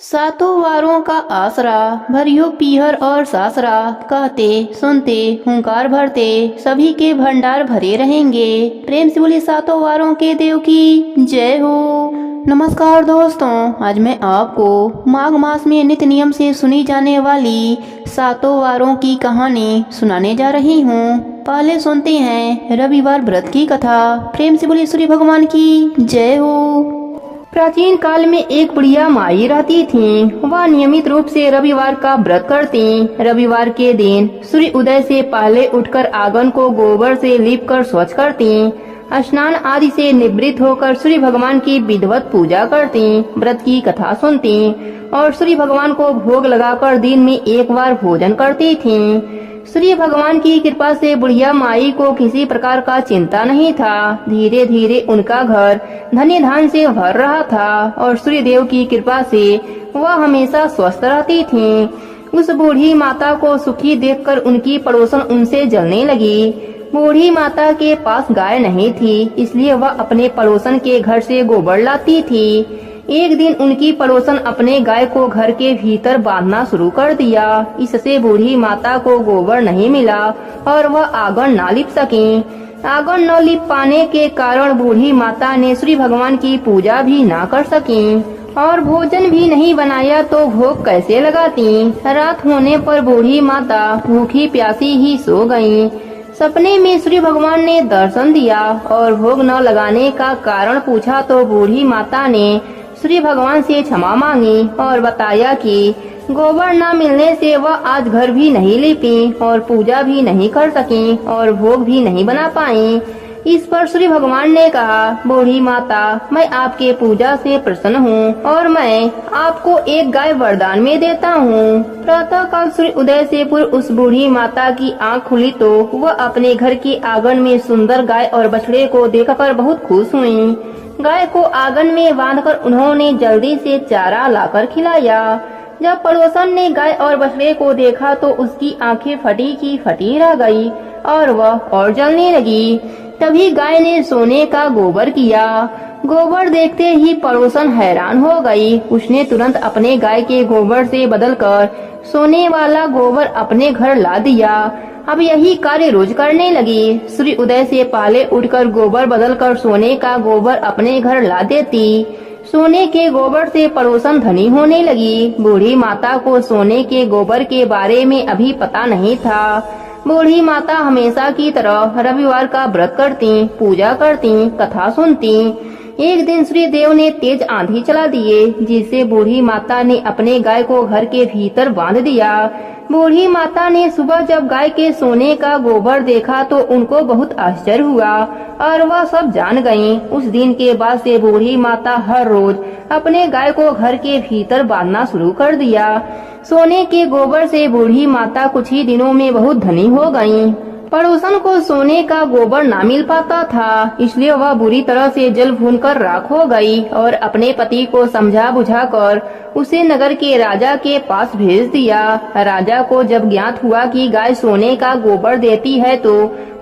सातों वारों का आसरा भरियो पीहर और सासरा, कहते सुनते हुंकार भरते सभी के भंडार भरे रहेंगे। प्रेम से बोले सातों वारों के देव की जय हो। नमस्कार दोस्तों, आज मैं आपको माघ मास में नित्य नियम से सुनी जाने वाली सातों वारों की कहानी सुनाने जा रही हूँ। पहले सुनते हैं रविवार व्रत की कथा। प्रेम से बोले सूर्य भगवान की जय हो। प्राचीन काल में एक बुढ़िया माई रहती थी। वह नियमित रूप से रविवार का व्रत करती। रविवार के दिन सूर्य उदय से पहले उठकर आंगन को गोबर से लीपकर स्वच्छ करती। स्नान आदि से निवृत्त होकर सूर्य भगवान की विधिवत पूजा करती, व्रत की कथा सुनती और सूर्य भगवान को भोग लगाकर दिन में एक बार भोजन करती थी। सूर्य भगवान की कृपा से बुढ़िया माई को किसी प्रकार का चिंता नहीं था। धीरे धीरे उनका घर धन्य धान से भर रहा था और सूर्य देव की कृपा से वह हमेशा स्वस्थ रहती थी। उस बूढ़ी माता को सुखी देखकर उनकी पड़ोसन उनसे जलने लगी। बूढ़ी माता के पास गाय नहीं थी, इसलिए वह अपने पड़ोसन के घर से गोबर लाती थी। एक दिन उनकी पड़ोसन अपने गाय को घर के भीतर बांधना शुरू कर दिया। इससे बूढ़ी माता को गोबर नहीं मिला और वह आंगन न लिप सकी। आंगन न लिप पाने के कारण बूढ़ी माता ने सूर्य भगवान की पूजा भी न कर सकी और भोजन भी नहीं बनाया तो भोग कैसे लगाती। रात होने पर बूढ़ी माता भूखी प्यासी ही सो गयी। सपने में सूर्य भगवान ने दर्शन दिया और भोग न लगाने का कारण पूछा तो बूढ़ी माता ने सूर्य भगवान से क्षमा मांगी और बताया कि गोबर न मिलने से वह आज घर भी नहीं लीपी और पूजा भी नहीं कर सकी और भोग भी नहीं बना पाई। इस पर सूर्य भगवान ने कहा, बूढ़ी माता, मैं आपके पूजा से प्रसन्न हूँ और मैं आपको एक गाय वरदान में देता हूँ। प्रातः काल सूर्य उदय से पूर्व उस बूढ़ी माता की आंख खुली तो वह अपने घर के आंगन में सुंदर गाय और बछड़े को देखकर बहुत खुश हुई। गाय को आंगन में बांधकर उन्होंने जल्दी से चारा लाकर खिलाया। जब पड़ोसन ने गाय और बछड़े को देखा तो उसकी आंखें फटी की फटी रह गई और वह और जलने लगी। तभी गाय ने सोने का गोबर किया। गोबर देखते ही पड़ोसन हैरान हो गई। उसने तुरंत अपने गाय के गोबर से बदलकर सोने वाला गोबर अपने घर ला दिया। अब यही कार्य रोज करने लगी। सूर्य उदय से पहले उठकर गोबर बदलकर सोने का गोबर अपने घर ला देती। सोने के गोबर से पड़ोसन धनी होने लगी। बूढ़ी माता को सोने के गोबर के बारे में अभी पता नहीं था। बूढ़ी माता हमेशा की तरह रविवार का व्रत करती, पूजा करती, कथा सुनती। एक दिन सूर्य देव ने तेज आंधी चला दिए, जिससे बूढ़ी माता ने अपने गाय को घर के भीतर बांध दिया। बूढ़ी माता ने सुबह जब गाय के सोने का गोबर देखा तो उनको बहुत आश्चर्य हुआ और वह सब जान गयी। उस दिन के बाद से बूढ़ी माता हर रोज अपने गाय को घर के भीतर बांधना शुरू कर दिया। सोने के गोबर से बूढ़ी माता कुछ ही दिनों में बहुत धनी हो गयी। पड़ोसन को सोने का गोबर ना मिल पाता था, इसलिए वह बुरी तरह से जल भूनकर राख हो गई और अपने पति को समझा बुझाकर उसे नगर के राजा के पास भेज दिया। राजा को जब ज्ञात हुआ कि गाय सोने का गोबर देती है तो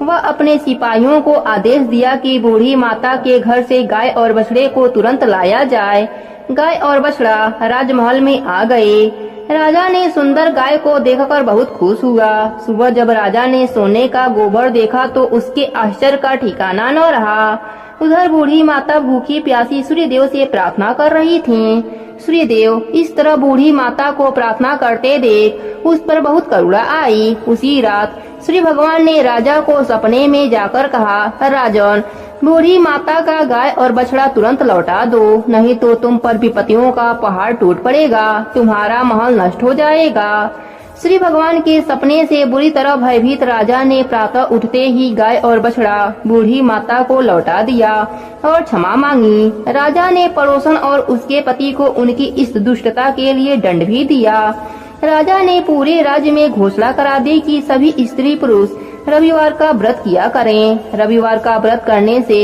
वह अपने सिपाहियों को आदेश दिया कि बूढ़ी माता के घर से गाय और बछड़े को तुरंत लाया जाए। गाय और बछड़ा राजमहल में आ गए। राजा ने सुंदर गाय को देखकर बहुत खुश हुआ। सुबह जब राजा ने सोने का गोबर देखा तो उसके आश्चर्य का ठिकाना न रहा। उधर बूढ़ी माता भूखी प्यासी सूर्य देव से प्रार्थना कर रही थीं। सूर्य देव इस तरह बूढ़ी माता को प्रार्थना करते देख उस पर बहुत करुणा आई। उसी रात सूर्य भगवान ने राजा को सपने में जाकर कहा, राजन, बूढ़ी माता का गाय और बछड़ा तुरंत लौटा दो, नहीं तो तुम पर विपत्तियों का पहाड़ टूट पड़ेगा, तुम्हारा महल नष्ट हो जाएगा। श्री भगवान के सपने से बुरी तरह भयभीत राजा ने प्रातः उठते ही गाय और बछड़ा बूढ़ी माता को लौटा दिया और क्षमा मांगी। राजा ने पड़ोसन और उसके पति को उनकी इस दुष्टता के लिए दंड भी दिया। राजा ने पूरे राज्य में घोषणा करा दी कि सभी स्त्री पुरुष रविवार का व्रत किया करें। रविवार का व्रत करने से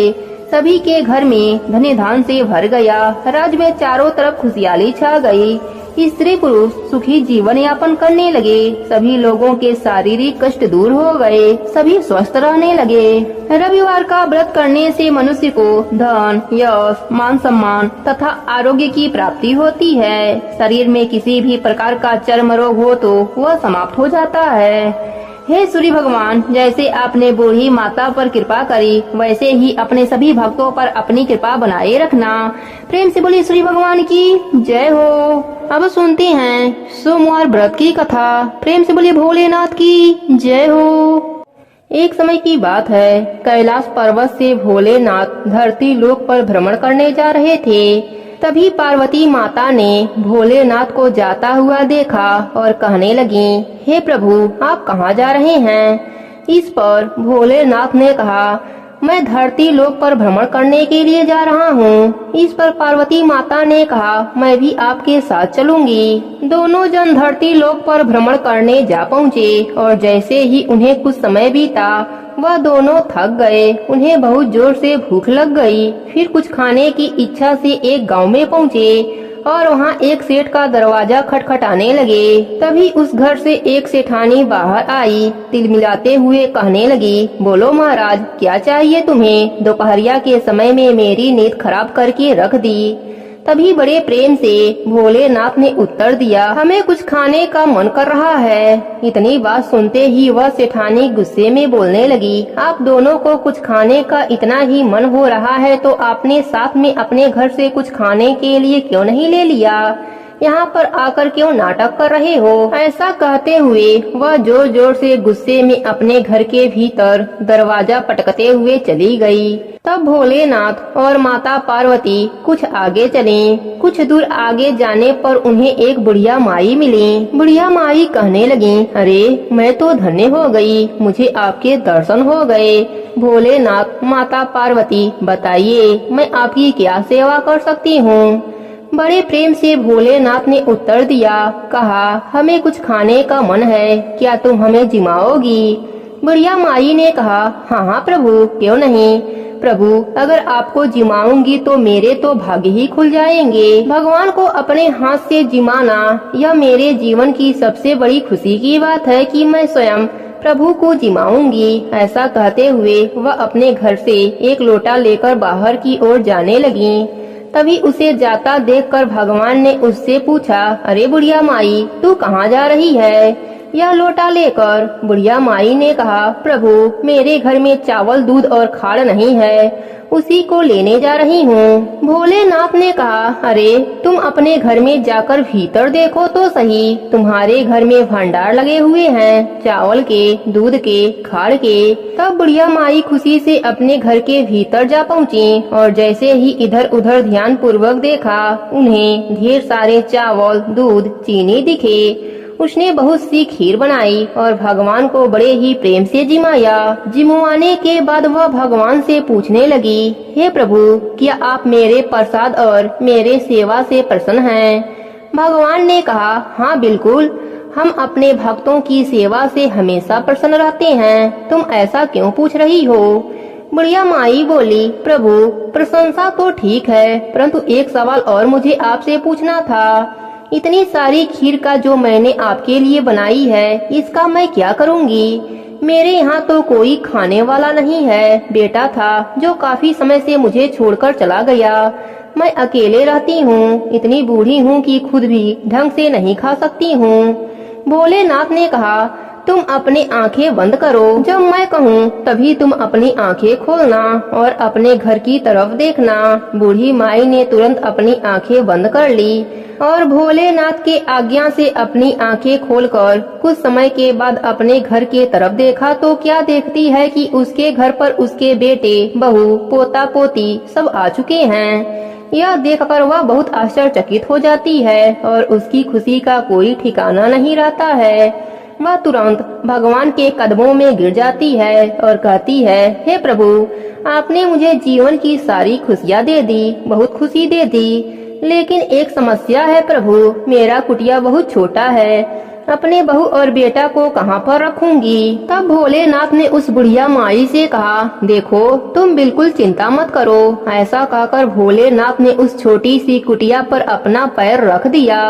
सभी के घर में धन्य धान से भर गया। राज्य में चारों तरफ खुशहाली छा गई। स्त्री पुरुष सुखी जीवन यापन करने लगे। सभी लोगों के शारीरिक कष्ट दूर हो गए, सभी स्वस्थ रहने लगे। रविवार का व्रत करने से मनुष्य को धन, यश, मान सम्मान तथा आरोग्य की प्राप्ति होती है। शरीर में किसी भी प्रकार का चर्म रोग हो तो वह समाप्त हो जाता है। हे सूर्य भगवान, जैसे आपने बूढ़ी माता पर कृपा करी, वैसे ही अपने सभी भक्तों पर अपनी कृपा बनाए रखना। प्रेम से बोलिए सूर्य भगवान की जय हो। अब सुनते हैं सोमवार व्रत की कथा। प्रेम से बोलिए भोलेनाथ की जय हो। एक समय की बात है, कैलाश पर्वत से भोलेनाथ धरती लोक पर भ्रमण करने जा रहे थे। तभी पार्वती माता ने भोलेनाथ को जाता हुआ देखा और कहने लगी, हे प्रभु, आप कहाँ जा रहे हैं? इस पर भोलेनाथ ने कहा, मैं धरती लोक पर भ्रमण करने के लिए जा रहा हूँ। इस पर पार्वती माता ने कहा, मैं भी आपके साथ चलूंगी। दोनों जन धरती लोक पर भ्रमण करने जा पहुँचे और जैसे ही उन्हें कुछ समय बीता, वह दोनों थक गए। उन्हें बहुत जोर से भूख लग गई। फिर कुछ खाने की इच्छा से एक गांव में पहुँचे और वहाँ एक सेठ का दरवाजा खटखटाने लगे। तभी उस घर से एक सेठानी बाहर आई। तिलमिलाते हुए कहने लगी, बोलो महाराज, क्या चाहिए तुम्हें? दोपहरिया के समय में मेरी नींद खराब करके रख दी। तभी बड़े प्रेम से भोलेनाथ ने उत्तर दिया, हमें कुछ खाने का मन कर रहा है। इतनी बात सुनते ही वह सेठानी गुस्से में बोलने लगी, आप दोनों को कुछ खाने का इतना ही मन हो रहा है तो आपने साथ में अपने घर से कुछ खाने के लिए क्यों नहीं ले लिया? यहाँ पर आकर क्यों नाटक कर रहे हो? ऐसा कहते हुए वह जोर जोर से गुस्से में अपने घर के भीतर दरवाजा पटकते हुए चली गई। तब भोलेनाथ और माता पार्वती कुछ आगे चले। कुछ दूर आगे जाने पर उन्हें एक बुढ़िया माई मिली। बुढ़िया माई कहने लगी, अरे मैं तो धन्य हो गई, मुझे आपके दर्शन हो गए। भोलेनाथ, माता पार्वती, बताइए मैं आपकी क्या सेवा कर सकती हूँ? बड़े प्रेम से भोलेनाथ ने उत्तर दिया, कहा, हमें कुछ खाने का मन है, क्या तुम हमें जिमाओगी? बुढ़िया माई ने कहा, हाँ हाँ प्रभु, क्यों नहीं। प्रभु, अगर आपको जिमाऊंगी तो मेरे तो भाग्य ही खुल जाएंगे। भगवान को अपने हाथ से जिमाना यह मेरे जीवन की सबसे बड़ी खुशी की बात है कि मैं स्वयं प्रभु को जिमाऊंगी। ऐसा कहते हुए वह अपने घर से एक लोटा लेकर बाहर की ओर जाने लगी। तभी उसे जाता देखकर भगवान ने उससे पूछा, अरे बुढ़िया माई, तू कहाँ जा रही है यह लोटा लेकर? बुढ़िया माई ने कहा, प्रभु, मेरे घर में चावल, दूध और खाड़ नहीं है, उसी को लेने जा रही हूँ। भोलेनाथ ने कहा, अरे तुम अपने घर में जाकर भीतर देखो तो सही, तुम्हारे घर में भंडार लगे हुए हैं, चावल के, दूध के, खाड़ के। तब बुढ़िया माई खुशी से अपने घर के भीतर जा पहुँची और जैसे ही इधर उधर ध्यान पूर्वक देखा, उन्हें ढेर सारे चावल, दूध, चीनी दिखे। उसने बहुत सी खीर बनाई और भगवान को बड़े ही प्रेम से जिमाया। जिमवाने के बाद वह भगवान से पूछने लगी, हे प्रभु, क्या आप मेरे प्रसाद और मेरे सेवा से प्रसन्न हैं? भगवान ने कहा, हाँ बिल्कुल, हम अपने भक्तों की सेवा से हमेशा प्रसन्न रहते हैं। तुम ऐसा क्यों पूछ रही हो? बुढ़िया माई बोली, प्रभु, प्रशंसा तो ठीक है, परंतु एक सवाल और मुझे आपसे पूछना था। इतनी सारी खीर का जो मैंने आपके लिए बनाई है, इसका मैं क्या करूंगी? मेरे यहाँ तो कोई खाने वाला नहीं है। बेटा था जो काफी समय से मुझे छोड़कर चला गया। मैं अकेले रहती हूँ, इतनी बूढ़ी हूँ कि खुद भी ढंग से नहीं खा सकती हूँ। भोलेनाथ ने कहा, तुम अपनी आंखें बंद करो, जब मैं कहूँ तभी तुम अपनी आंखें खोलना और अपने घर की तरफ देखना। बूढ़ी माई ने तुरंत अपनी आंखें बंद कर ली और भोलेनाथ के आज्ञा से अपनी आंखें खोलकर कुछ समय के बाद अपने घर के तरफ देखा तो क्या देखती है कि उसके घर पर उसके बेटे, बहू, पोता पोती सब आ चुके हैं। यह देखकर वह बहुत आश्चर्यचकित हो जाती है और उसकी खुशी का कोई ठिकाना नहीं रहता है। वह तुरंत भगवान के कदमों में गिर जाती है और कहती है, हे प्रभु, आपने मुझे जीवन की सारी खुशियाँ दे दी, बहुत खुशी दे दी, लेकिन एक समस्या है प्रभु, मेरा कुटिया बहुत छोटा है, अपने बहू और बेटा को कहाँ पर रखूंगी? तब भोलेनाथ ने उस बुढ़िया माई से कहा, देखो, तुम बिल्कुल चिंता मत करो। ऐसा कहकर भोलेनाथ ने उस छोटी सी कुटिया पर अपना पैर रख दिया।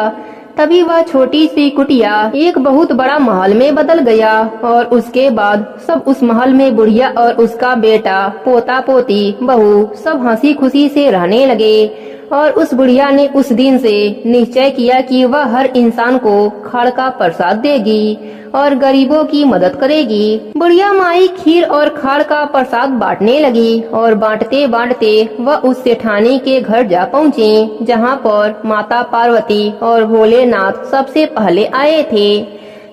तभी वह छोटी सी कुटिया एक बहुत बड़ा महल में बदल गया और उसके बाद सब उस महल में बुढ़िया और उसका बेटा, पोता पोती, बहू सब हंसी खुशी से रहने लगे। और उस बुढ़िया ने उस दिन से निश्चय किया कि वह हर इंसान को खड़ का प्रसाद देगी और गरीबों की मदद करेगी। बुढ़िया माई खीर और खाड़ का प्रसाद बांटने लगी और बांटते बांटते वह उस सेठानी के घर जा पहुँची, जहाँ पर माता पार्वती और भोलेनाथ सबसे पहले आए थे।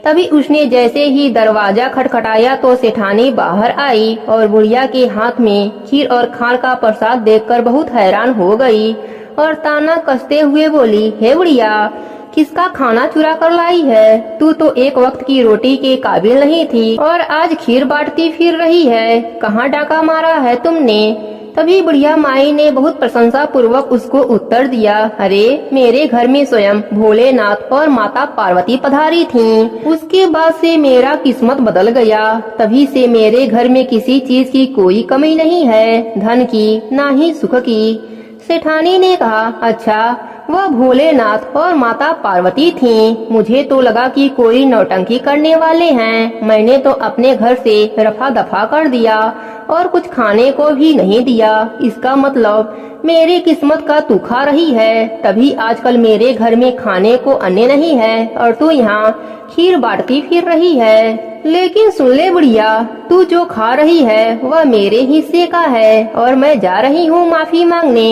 तभी उसने जैसे ही दरवाजा खटखटाया तो सेठानी बाहर आई और बुढ़िया के हाथ में खीर और खाड़ का प्रसाद देखकर बहुत हैरान हो गई और ताना कसते हुए बोली, हे बुढ़िया, किसका खाना चुरा कर लाई है? तू तो एक वक्त की रोटी के काबिल नहीं थी और आज खीर बांटती फिर रही है। कहाँ डाका मारा है तुमने? तभी बुढ़िया माई ने बहुत प्रशंसा पूर्वक उसको उत्तर दिया, अरे मेरे घर में स्वयं भोलेनाथ और माता पार्वती पधारी थीं। उसके बाद से मेरा किस्मत बदल गया। तभी से मेरे घर में किसी चीज की कोई कमी नहीं है, धन की ना ही सुख की। सेठानी ने कहा, अच्छा, वह भोलेनाथ और माता पार्वती थीं। मुझे तो लगा कि कोई नौटंकी करने वाले हैं। मैंने तो अपने घर से रफा दफा कर दिया और कुछ खाने को भी नहीं दिया। इसका मतलब मेरी किस्मत का तू खा रही है। तभी आजकल मेरे घर में खाने को अन्न नहीं है और तू यहाँ खीर बांटती फिर रही है। लेकिन सुन ले बुढ़िया, तू जो खा रही है वह मेरे हिस्से का है और मैं जा रही हूँ माफी मांगने।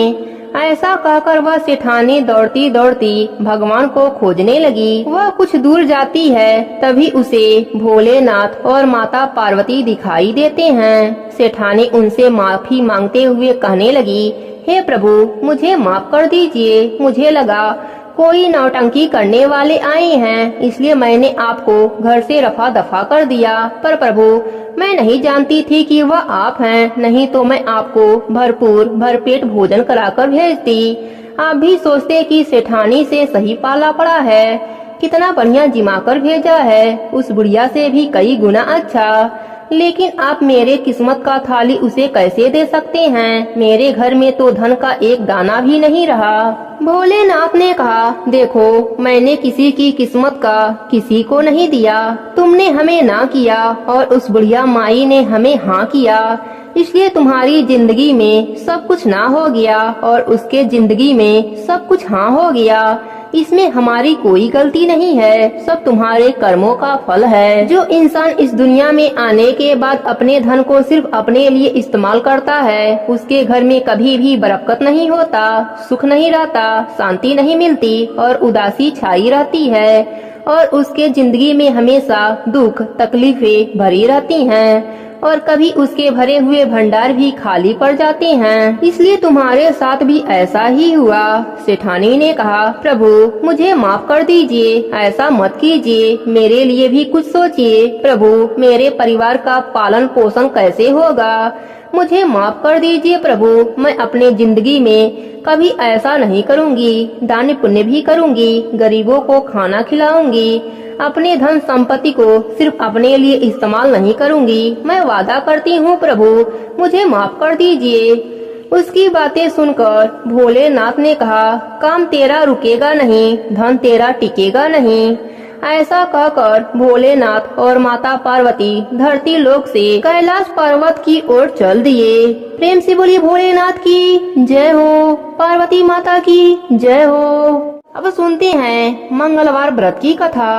ऐसा कहकर वह सेठानी दौड़ती दौड़ती भगवान को खोजने लगी। वह कुछ दूर जाती है, तभी उसे भोलेनाथ और माता पार्वती दिखाई देते हैं। सेठानी उनसे माफी मांगते हुए कहने लगी, हे प्रभु, मुझे माफ कर दीजिए। मुझे लगा कोई नौटंकी करने वाले आए हैं, इसलिए मैंने आपको घर से रफा दफा कर दिया। पर प्रभु, मैं नहीं जानती थी कि वह आप हैं, नहीं तो मैं आपको भरपूर भरपेट भोजन कराकर भेजती। आप भी सोचते कि सेठानी से सही पाला पड़ा है, कितना बढ़िया जिमा कर भेजा है, उस बुढ़िया से भी कई गुना अच्छा। लेकिन आप मेरे किस्मत का थाली उसे कैसे दे सकते हैं? मेरे घर में तो धन का एक दाना भी नहीं रहा। भोलेनाथ ने कहा, देखो, मैंने किसी की किस्मत का किसी को नहीं दिया। तुमने हमें ना किया और उस बुढ़िया माई ने हमें हाँ किया, इसलिए तुम्हारी जिंदगी में सब कुछ ना हो गया और उसके जिंदगी में सब कुछ हाँ हो गया। इसमें हमारी कोई गलती नहीं है, सब तुम्हारे कर्मों का फल है। जो इंसान इस दुनिया में आने के बाद अपने धन को सिर्फ अपने लिए इस्तेमाल करता है, उसके घर में कभी भी बरकत नहीं होता, सुख नहीं रहता, शांति नहीं मिलती और उदासी छाई रहती है और उसके जिंदगी में हमेशा दुख तकलीफें भरी रहती हैं और कभी उसके भरे हुए भंडार भी खाली पड़ जाते हैं। इसलिए तुम्हारे साथ भी ऐसा ही हुआ। सेठानी ने कहा, प्रभु, मुझे माफ कर दीजिए, ऐसा मत कीजिए, मेरे लिए भी कुछ सोचिए। प्रभु, मेरे परिवार का पालन पोषण कैसे होगा? मुझे माफ कर दीजिए प्रभु, मैं अपने जिंदगी में कभी ऐसा नहीं करूँगी। दान पुण्य भी करूँगी, गरीबों को खाना खिलाऊंगी, अपने धन संपत्ति को सिर्फ अपने लिए इस्तेमाल नहीं करूँगी। मैं वादा करती हूँ प्रभु, मुझे माफ कर दीजिए। उसकी बातें सुनकर भोलेनाथ ने कहा, काम तेरा रुकेगा नहीं, धन तेरा टिकेगा नहीं। ऐसा कहकर भोलेनाथ और माता पार्वती धरती लोक से कैलाश पर्वत की ओर चल दिए। प्रेम से बोली भोलेनाथ की जय हो, पार्वती माता की जय हो। अब सुनते हैं मंगलवार व्रत की कथा।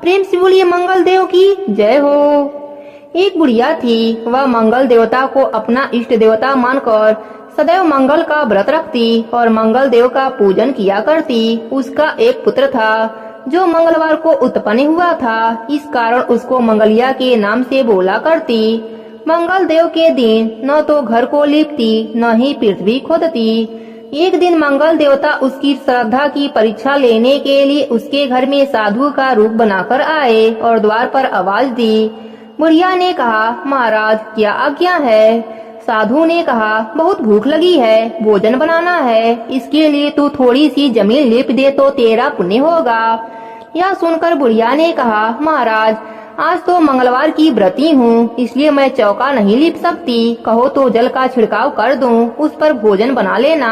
प्रेम से बोलिए मंगल देव की जय हो। एक बुढ़िया थी, वह मंगल देवता को अपना इष्ट देवता मानकर सदैव मंगल का व्रत रखती और मंगल देव का पूजन किया करती। उसका एक पुत्र था जो मंगलवार को उत्पन्न हुआ था, इस कारण उसको मंगलिया के नाम से बोला करती। मंगल देव के दिन न तो घर को लिपती न ही पृथ्वी खोदती। एक दिन मंगल देवता उसकी श्रद्धा की परीक्षा लेने के लिए उसके घर में साधु का रूप बनाकर आए और द्वार पर आवाज दी। बुढ़िया ने कहा, महाराज क्या आज्ञा है? साधु ने कहा, बहुत भूख लगी है, भोजन बनाना है, इसके लिए तू थोड़ी सी जमीन लिप दे तो तेरा पुण्य होगा। यह सुनकर बुढ़िया ने कहा, महाराज आज तो मंगलवार की व्रती हूँ, इसलिए मैं चौका नहीं लिप सकती, कहो तो जल का छिड़काव कर दूँ, उस पर भोजन बना लेना।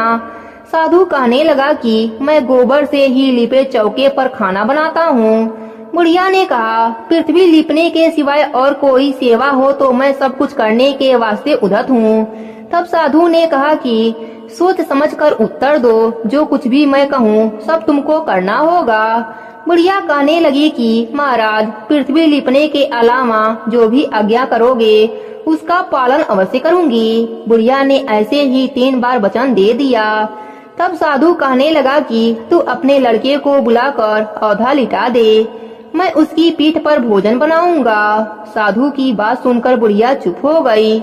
साधु कहने लगा कि मैं गोबर से ही लिपे चौके पर खाना बनाता हूँ। बुढ़िया ने कहा, पृथ्वी लिपने के सिवाय और कोई सेवा हो तो मैं सब कुछ करने के वास्ते उद्यत हूँ। तब साधु ने कहा कि सोच समझकर उत्तर दो, जो कुछ भी मैं कहूँ सब तुमको करना होगा। बुढ़िया कहने लगी कि महाराज, पृथ्वी लिपने के अलावा जो भी आज्ञा करोगे उसका पालन अवश्य करूंगी। बुढ़िया ने ऐसे ही 3 बार वचन दे दिया। तब साधु कहने लगा कि तू अपने लड़के को बुलाकर औधा लिटा दे, मैं उसकी पीठ पर भोजन बनाऊंगा। साधु की बात सुनकर बुढ़िया चुप हो गई।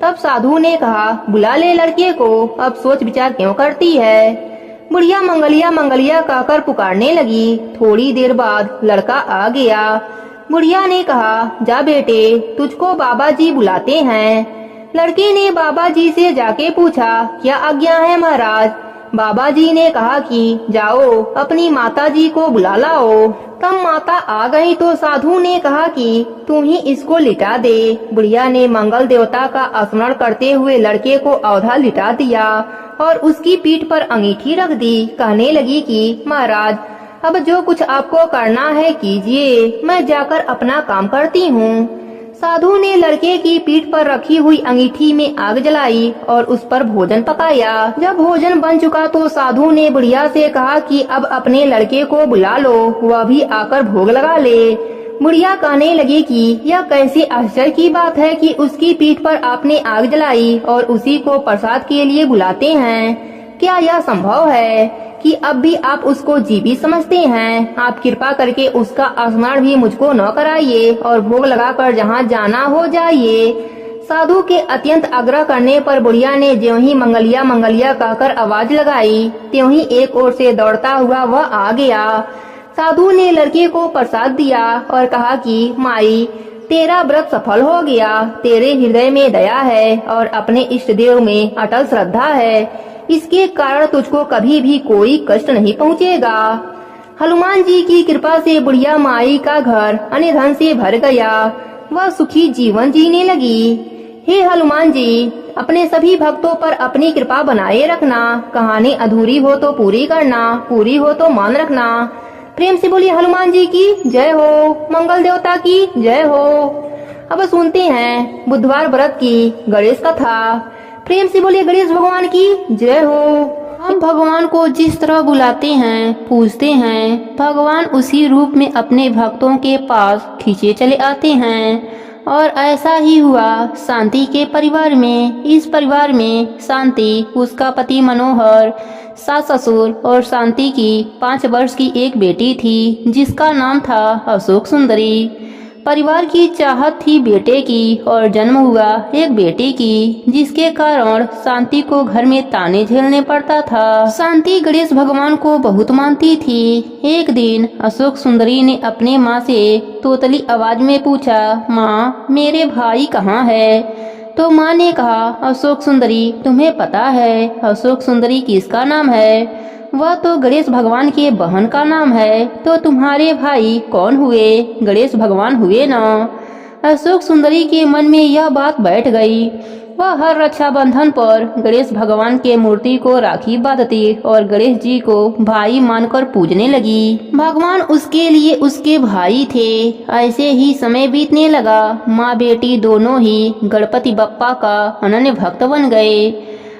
तब साधु ने कहा, बुला ले लड़के को, अब सोच विचार क्यों करती है। बुढ़िया मंगलिया कहकर पुकारने लगी। थोड़ी देर बाद लड़का आ गया। बुढ़िया ने कहा, जा बेटे, तुझको बाबा जी बुलाते हैं। लड़के ने बाबा जी से जाके पूछा, क्या आज्ञा है महाराज। बाबा जी ने कहा कि जाओ अपनी माता जी को बुला लाओ। तब माता आ गई तो साधु ने कहा कि तू ही इसको लिटा दे। बुढ़िया ने मंगल देवता का स्मरण करते हुए लड़के को औधा लिटा दिया और उसकी पीठ पर अंगीठी रख दी। कहने लगी कि महाराज, अब जो कुछ आपको करना है कीजिए, मैं जाकर अपना काम करती हूँ। साधु ने लड़के की पीठ पर रखी हुई अंगीठी में आग जलाई और उस पर भोजन पकाया। जब भोजन बन चुका तो साधु ने बुढ़िया से कहा कि अब अपने लड़के को बुला लो, वह भी आकर भोग लगा ले। बुढ़िया कहने लगी कि यह कैसे आश्चर्य की बात है कि उसकी पीठ पर आपने आग जलाई और उसी को प्रसाद के लिए बुलाते हैं। क्या यह संभव है कि अब भी आप उसको जीवित समझते हैं। आप कृपा करके उसका स्मरण भी मुझको न कराइए और भोग लगाकर जहाँ जाना हो जाइए। साधु के अत्यंत आग्रह करने पर बुढ़िया ने ज्यों ही मंगलिया कहकर आवाज लगाई, त्यों ही एक ओर से दौड़ता हुआ वह आ गया। साधु ने लड़के को प्रसाद दिया और कहा कि माई, तेरा व्रत सफल हो गया। तेरे हृदय में दया है और अपने इष्ट देव में अटल श्रद्धा है, इसके कारण तुझको कभी भी कोई कष्ट नहीं पहुँचेगा। हनुमान जी की कृपा से बुढ़िया माई का घर अन्य धन से भर गया। वह सुखी जीवन जीने लगी। हे हनुमान जी, अपने सभी भक्तों पर अपनी कृपा बनाए रखना। कहानी अधूरी हो तो पूरी करना, पूरी हो तो मान रखना। प्रेम से बोलिए हनुमान जी की जय हो, मंगल देवता की जय हो। अब सुनते हैं बुधवार व्रत की गणेश कथा। प्रेम से बोलिए गणेश भगवान की जय हो। हम भगवान को जिस तरह बुलाते हैं, पूजते हैं, भगवान उसी रूप में अपने भक्तों के पास खींचे चले आते हैं। और ऐसा ही हुआ शांति के परिवार में। इस परिवार में शांति, उसका पति मनोहर, सास ससुर और शांति की 5 वर्ष की एक बेटी थी जिसका नाम था अशोक सुंदरी। परिवार की चाहत थी बेटे की और जन्म हुआ एक बेटी की, जिसके कारण शांति को घर में ताने झेलने पड़ता था। शांति गणेश भगवान को बहुत मानती थी। एक दिन अशोक सुंदरी ने अपने माँ से तोतली आवाज में पूछा, माँ, मेरे भाई कहाँ है। तो माँ ने कहा, अशोक सुंदरी, तुम्हें पता है अशोक सुंदरी किसका नाम है? वह तो गणेश भगवान के बहन का नाम है। तो तुम्हारे भाई कौन हुए? गणेश भगवान हुए ना। अशोक सुंदरी के मन में यह बात बैठ गई। वह हर रक्षाबंधन पर गणेश भगवान के मूर्ति को राखी बांधती और गणेश जी को भाई मानकर पूजने लगी। भगवान उसके लिए उसके भाई थे। ऐसे ही समय बीतने लगा। माँ बेटी दोनों ही गणपति बप्पा का अनन्य भक्त बन गए।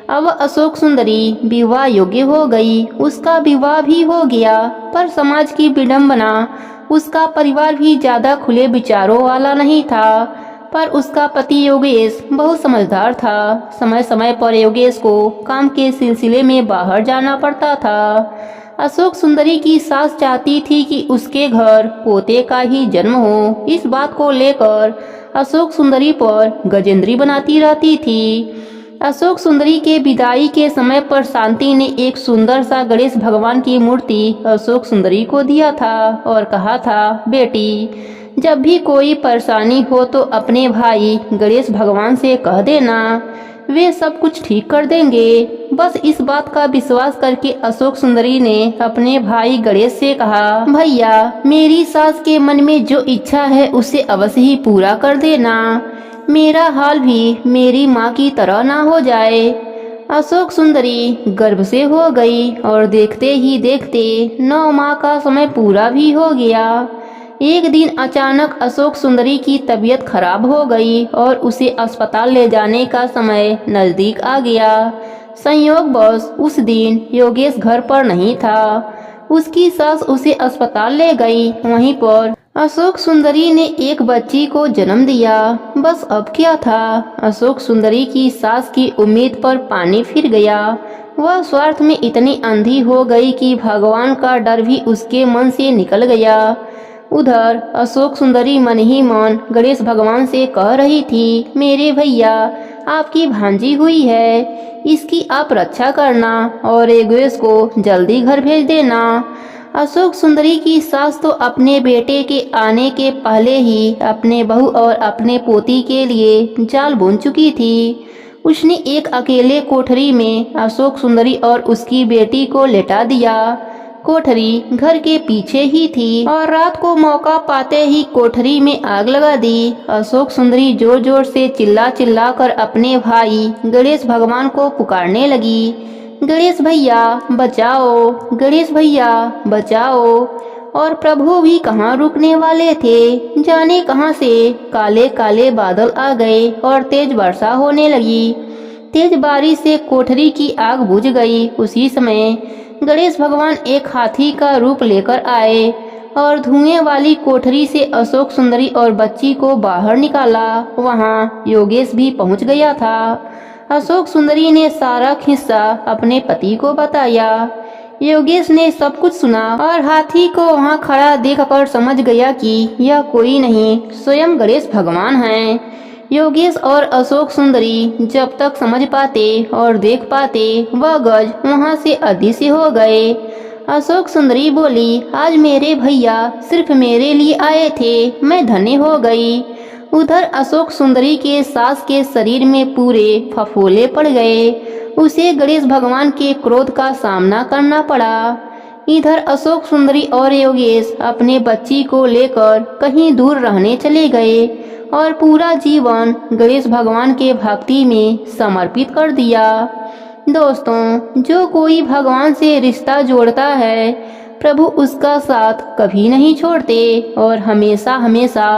अब अशोक सुंदरी विवाह योग्य हो गई। उसका विवाह भी हो गया, पर समाज की विडंबना, उसका परिवार भी ज्यादा खुले विचारों वाला नहीं था। पर उसका पति योगेश बहुत समझदार था। समय समय पर योगेश को काम के सिलसिले में बाहर जाना पड़ता था। अशोक सुंदरी की सास चाहती थी कि उसके घर पोते का ही जन्म हो। इस बात को लेकर अशोक सुंदरी पर गजेंद्री बनाती रहती थी। अशोक सुंदरी के विदाई के समय पर शांति ने एक सुंदर सा गणेश भगवान की मूर्ति अशोक सुंदरी को दिया था और कहा था, बेटी, जब भी कोई परेशानी हो तो अपने भाई गणेश भगवान से कह देना, वे सब कुछ ठीक कर देंगे। बस इस बात का विश्वास करके अशोक सुंदरी ने अपने भाई गणेश से कहा, भैया, मेरी सास के मन में जो इच्छा है उसे अवश्य ही पूरा कर देना। मेरा हाल भी मेरी माँ की तरह ना हो जाए। अशोक सुंदरी गर्भ से हो गई और देखते ही देखते 9 माह का समय पूरा भी हो गया। एक दिन अचानक अशोक सुंदरी की तबीयत खराब हो गई और उसे अस्पताल ले जाने का समय नजदीक आ गया। संयोगवश उस दिन योगेश घर पर नहीं था। उसकी सास उसे अस्पताल ले गई। वहीं पर अशोक सुंदरी ने एक बच्ची को जन्म दिया। बस अब क्या था, अशोक सुंदरी की सास की उम्मीद पर पानी फिर गया। वह स्वार्थ में इतनी अंधी हो गई कि भगवान का डर भी उसके मन से निकल गया। उधर अशोक सुंदरी मन ही मन गणेश भगवान से कह रही थी, मेरे भैया आपकी भांजी हुई है, इसकी आप रक्षा करना और योगेश को जल्दी घर भेज देना। अशोक सुंदरी की सास तो अपने बेटे के आने के पहले ही अपने बहू और अपने पोती के लिए जाल बुन चुकी थी। उसने एक अकेले कोठरी में अशोक सुंदरी और उसकी बेटी को लेटा दिया। कोठरी घर के पीछे ही थी और रात को मौका पाते ही कोठरी में आग लगा दी। अशोक सुंदरी जोर जोर से चिल्ला चिल्ला कर अपने भाई गणेश भगवान को पुकारने लगी, गणेश भैया बचाओ, गणेश भैया बचाओ। और प्रभु भी कहाँ रुकने वाले थे, जाने कहाँ से काले काले बादल आ गए और तेज वर्षा होने लगी। तेज बारिश से कोठरी की आग बुझ गई। उसी समय गणेश भगवान एक हाथी का रूप लेकर आए और धुएं वाली कोठरी से अशोक सुंदरी और बच्ची को बाहर निकाला। वहाँ योगेश भी पहुँच गया था। अशोक सुंदरी ने सारा किस्सा अपने पति को बताया। योगेश ने सब कुछ सुना और हाथी को वहाँ खड़ा देखकर समझ गया कि यह कोई नहीं, स्वयं गणेश भगवान हैं। योगेश और अशोक सुंदरी जब तक समझ पाते और देख पाते वह गज वहाँ से अदृश्य हो गए। अशोक सुंदरी बोली, आज मेरे भैया सिर्फ मेरे लिए आए थे, मैं धन्य हो गई। उधर अशोक सुंदरी के सास के शरीर में पूरे फफोले पड़ गए। उसे गणेश भगवान के क्रोध का सामना करना पड़ा। इधर अशोक सुंदरी और योगेश अपने बच्ची को लेकर कहीं दूर रहने चले गए और पूरा जीवन गणेश भगवान के भक्ति में समर्पित कर दिया। दोस्तों, जो कोई भगवान से रिश्ता जोड़ता है, प्रभु उसका साथ कभी नहीं छोड़ते और हमेशा हमेशा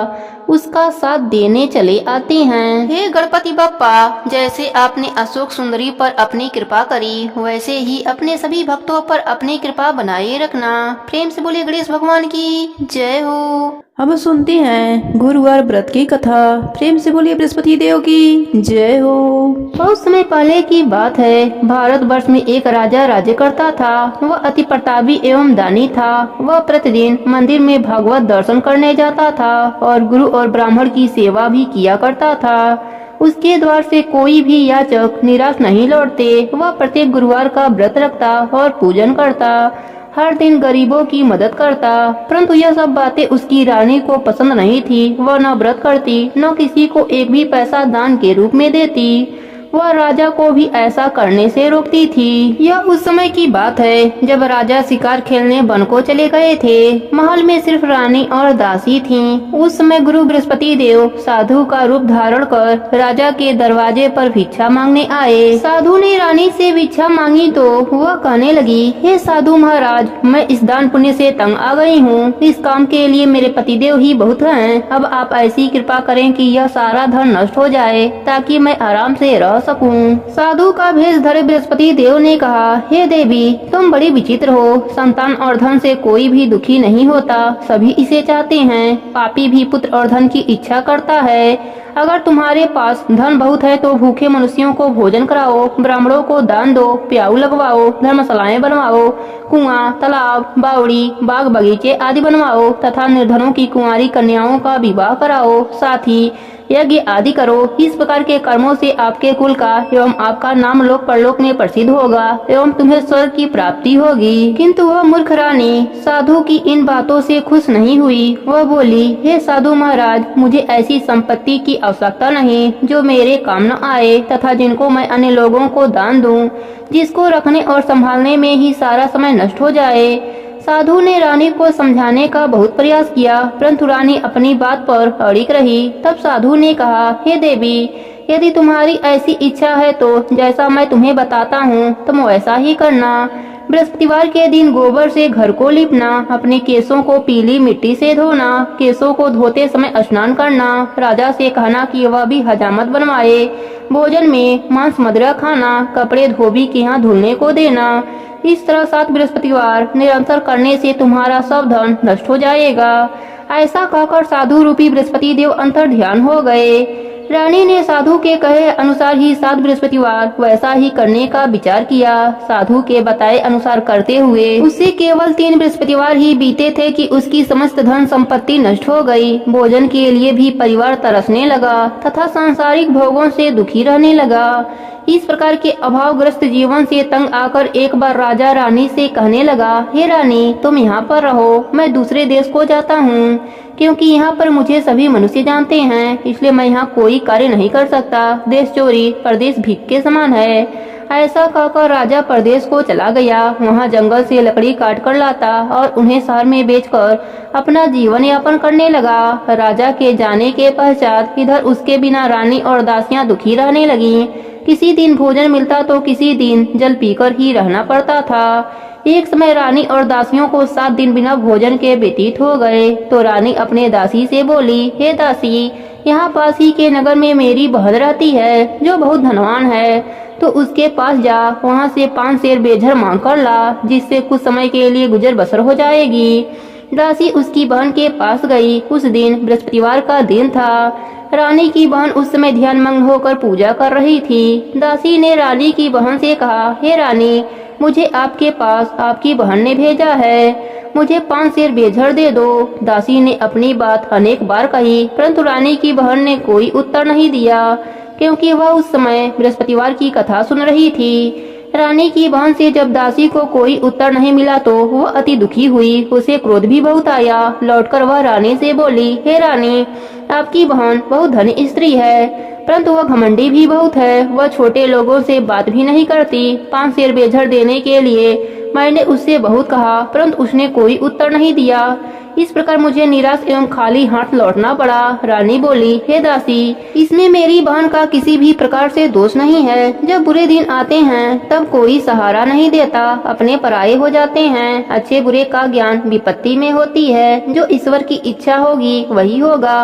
उसका साथ देने चले आते हैं। हे गणपति बप्पा, जैसे आपने अशोक सुंदरी पर अपनी कृपा करी, वैसे ही अपने सभी भक्तों पर अपनी कृपा बनाए रखना। प्रेम से बोले गणेश भगवान की जय हो। अब सुनते हैं गुरुवार व्रत की कथा। प्रेम से बोलिए बृहस्पति देव की जय हो। बहुत समय पहले की बात है। भारतवर्ष में एक राजा राज्य करता था। वह अति प्रतापी एवं दानी था। वह प्रतिदिन मंदिर में भगवत दर्शन करने जाता था और गुरु और ब्राह्मण की सेवा भी किया करता था। उसके द्वार से कोई भी याचक निराश नहीं लौटते। वह प्रत्येक गुरुवार का व्रत रखता और पूजन करता, हर दिन गरीबों की मदद करता। परंतु यह सब बातें उसकी रानी को पसंद नहीं थी। वह न व्रत करती, न किसी को एक भी पैसा दान के रूप में देती। वह राजा को भी ऐसा करने से रोकती थी। यह उस समय की बात है जब राजा शिकार खेलने वन को चले गए थे। महल में सिर्फ रानी और दासी थीं। उस समय गुरु बृहस्पति देव साधु का रूप धारण कर राजा के दरवाजे पर भिक्षा मांगने आए। साधु ने रानी से भिक्षा मांगी तो वह कहने लगी, हे साधु महाराज, मैं इस दान पुण्य से तंग आ गई हूँ। इस काम के लिए मेरे पतिदेव ही बहुत हैं। अब आप ऐसी कृपा करें कि यह सारा धन नष्ट हो जाए ताकि मैं आराम से रह सकूं। साधु का भेष धरे बृहस्पति देव ने कहा, हे देवी, तुम बड़ी विचित्र हो। संतान और धन से कोई भी दुखी नहीं होता, सभी इसे चाहते हैं। पापी भी पुत्र और धन की इच्छा करता है। अगर तुम्हारे पास धन बहुत है तो भूखे मनुष्यों को भोजन कराओ, ब्राह्मणों को दान दो, प्याऊ लगवाओ, धर्मशालाएं बनवाओ, कुआं, तालाब, बावड़ी, बाग बगीचे आदि बनवाओ तथा निर्धनों की कुंवारी कन्याओं का विवाह कराओ। साथ ही यज्ञ आदि करो। इस प्रकार के कर्मों से आपके कुल का एवं आपका नाम लोक परलोक में प्रसिद्ध होगा एवं तुम्हें स्वर्ग की प्राप्ति होगी। किंतु वह मूर्ख रानी साधु की इन बातों से खुश नहीं हुई। वह बोली, हे साधु महाराज, मुझे ऐसी संपत्ति की आवश्यकता नहीं जो मेरे काम न आए तथा जिनको मैं अन्य लोगों को दान दूं, जिसको रखने और संभालने में ही सारा समय नष्ट हो जाए। साधु ने रानी को समझाने का बहुत प्रयास किया, परंतु रानी अपनी बात पर अड़िग रही। तब साधु ने कहा, हे देवी, यदि तुम्हारी ऐसी इच्छा है तो जैसा मैं तुम्हें बताता हूँ तुम वैसा ही करना। बृहस्पतिवार के दिन गोबर से घर को लीपना, अपने केसों को पीली मिट्टी से धोना, केसों को धोते समय स्नान करना, राजा से कहना कि वह भी हजामत बनवाए, भोजन में मांस मदिरा खाना, कपड़े धोबी के यहाँ धुलने को देना। इस तरह 7 बृहस्पतिवार निरंतर करने से तुम्हारा सब धन नष्ट हो जाएगा। ऐसा कहकर साधु रूपी बृहस्पति देव अंतर ध्यान हो गए। रानी ने साधु के कहे अनुसार ही 7 बृहस्पतिवार वैसा ही करने का विचार किया। साधु के बताए अनुसार करते हुए उससे केवल 3 बृहस्पतिवार ही बीते थे कि उसकी समस्त धन संपत्ति नष्ट हो गई। भोजन के लिए भी परिवार तरसने लगा तथा सांसारिक भोगों से दुखी रहने लगा। इस प्रकार के अभावग्रस्त जीवन से तंग आकर एक बार राजा रानी से कहने लगा, हे रानी, तुम यहाँ पर रहो, मैं दूसरे देश को जाता हूँ, क्योंकि यहाँ पर मुझे सभी मनुष्य जानते हैं, इसलिए मैं यहाँ कोई कार्य नहीं कर सकता। देश चोरी परदेश भीख के समान है। ऐसा कहकर राजा परदेश को चला गया। वहाँ जंगल से लकड़ी काट कर लाता और उन्हें शहर में बेचकर अपना जीवन यापन करने लगा। राजा के जाने के पश्चात इधर उसके बिना रानी और दासियां दुखी रहने लगी। किसी दिन भोजन मिलता तो किसी दिन जल पीकर ही रहना पड़ता था। एक समय रानी और दासियों को 7 दिन बिना भोजन के व्यतीत हो गए तो रानी अपने दासी से बोली, हे दासी, यहाँ पास ही के नगर में मेरी बहन रहती है जो बहुत धनवान है, तो उसके पास जा, वहाँ से 5 सेर बेझर मांग कर ला, जिससे कुछ समय के लिए गुजर बसर हो जाएगी। दासी उसकी बहन के पास गई। उस दिन बृहस्पतिवार का दिन था। रानी की बहन उस समय ध्यानमग्न होकर पूजा कर रही थी। दासी ने रानी की बहन से कहा, हे रानी, मुझे आपके पास आपकी बहन ने भेजा है, मुझे 5 सेर बेझर दे दो। दासी ने अपनी बात अनेक बार कही, परंतु रानी की बहन ने कोई उत्तर नहीं दिया, क्योंकि वह उस समय बृहस्पतिवार की कथा सुन रही थी। रानी की बहन से जब दासी को कोई उत्तर नहीं मिला तो वह अति दुखी हुई। उसे क्रोध भी बहुत आया। लौटकर वह रानी से बोली, हे रानी, आपकी बहन बहुत धनी स्त्री है, परंतु वह घमंडी भी बहुत है। वह छोटे लोगों से बात भी नहीं करती। 5 सेर बेझर देने के लिए मैंने उससे बहुत कहा, परंतु उसने कोई उत्तर नहीं दिया। इस प्रकार मुझे निराश एवं खाली हाथ लौटना पड़ा। रानी बोली, हे दासी, इसमें मेरी बहन का किसी भी प्रकार से दोष नहीं है। जब बुरे दिन आते हैं तब कोई सहारा नहीं देता, अपने पराये हो जाते हैं। अच्छे बुरे का ज्ञान विपत्ति में होती है। जो ईश्वर की इच्छा होगी वही होगा।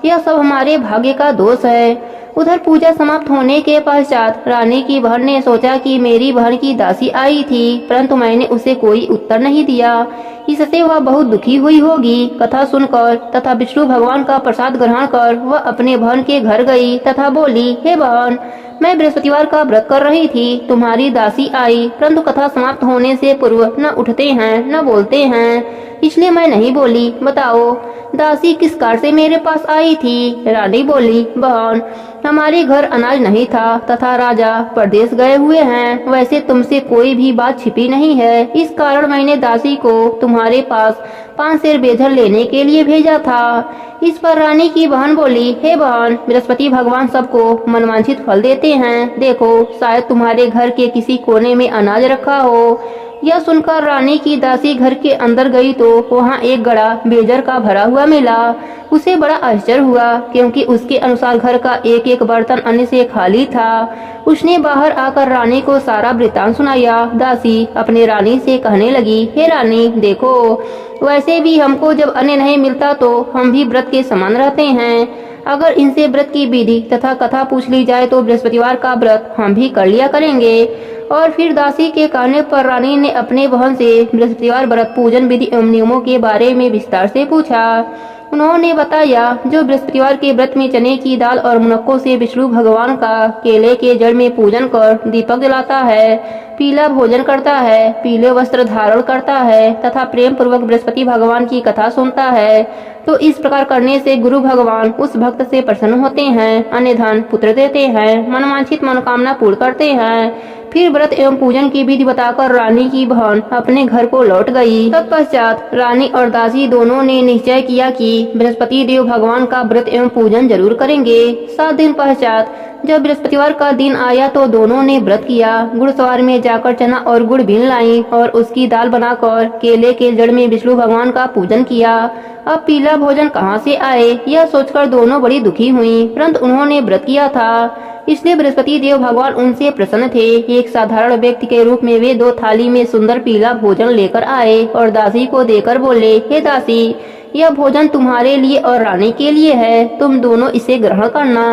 यह सब हमारे भाग्य का दोष है। उधर पूजा समाप्त होने के पश्चात रानी की बहन ने सोचा कि मेरी बहन की दासी आई थी, परंतु मैंने उसे कोई उत्तर नहीं दिया, इससे वह बहुत दुखी हुई होगी। कथा सुनकर तथा विष्णु भगवान का प्रसाद ग्रहण कर वह अपने बहन के घर गई तथा बोली, हे बहन, मैं बृहस्पतिवार का व्रत कर रही थी, तुम्हारी दासी आई, परंतु कथा समाप्त होने से पूर्व न उठते हैं न बोलते हैं, इसलिए मैं नहीं बोली। बताओ, दासी किस कार से मेरे पास आई थी? रानी बोली, बहन, हमारे घर अनाज नहीं था तथा राजा परदेश गए हुए हैं। वैसे तुमसे कोई भी बात छिपी नहीं है, इस कारण मैंने दासी को तुम्हारे पास 5 सेर बेझर लेने के लिए भेजा था। इस पर रानी की बहन बोली, हे बहन, बृहस्पति भगवान सबको मनवांछित फल देते हैं। देखो, शायद तुम्हारे घर के किसी कोने में अनाज रखा हो। यह सुनकर रानी की दासी घर के अंदर गई तो वहाँ एक गड़ा बेजर का भरा हुआ मिला। उसे बड़ा आश्चर्य हुआ, क्योंकि उसके अनुसार घर का एक एक बर्तन अन्न से खाली था। उसने बाहर आकर रानी को सारा वृतांत सुनाया। दासी अपने रानी से कहने लगी, हे रानी, देखो, वैसे भी हमको जब अन्न नहीं मिलता तो हम भी व्रत के समान रहते हैं। अगर इनसे व्रत की विधि तथा कथा पूछ ली जाए तो बृहस्पतिवार का व्रत हम भी कर लिया करेंगे। और फिर दासी के कहने पर रानी ने अपने बहन से बृहस्पतिवार व्रत पूजन विधि एवं नियमों के बारे में विस्तार से पूछा। उन्होंने बताया, जो बृहस्पतिवार के व्रत में चने की दाल और मुनक्कों से विष्णु भगवान का केले के जड़ में पूजन कर दीपक जलाता है, पीला भोजन करता है, पीले वस्त्र धारण करता है तथा प्रेम पूर्वक बृहस्पति भगवान की कथा सुनता है, तो इस प्रकार करने से गुरु भगवान उस भक्त से प्रसन्न होते हैं, अन्य धन पुत्र देते हैं, मनवांछित मनोकामना पूर्ण करते हैं। फिर व्रत एवं पूजन की विधि बताकर रानी की बहन अपने घर को लौट गई। तत्पश्चात रानी और दासी दोनों ने निश्चय किया कि बृहस्पति देव भगवान का व्रत एवं पूजन जरूर करेंगे। 7 दिन पश्चात जब बृहस्पतिवार का दिन आया तो दोनों ने व्रत किया। गुड़सवार में जाकर चना और गुड़ बीन लाई और उसकी दाल बनाकर केले के जड़ में विष्णु भगवान का पूजन किया। अब पीला भोजन कहाँ से आए, यह सोचकर दोनों बड़ी दुखी हुई, परंतु उन्होंने व्रत किया था, इसलिए बृहस्पति देव भगवान उनसे प्रसन्न थे। एक साधारण व्यक्ति के रूप में वे 2 थाली में सुंदर पीला भोजन लेकर आए और दासी को देकर बोले, हे दासी, यह भोजन तुम्हारे लिए और रानी के लिए है, तुम दोनों इसे ग्रहण करना।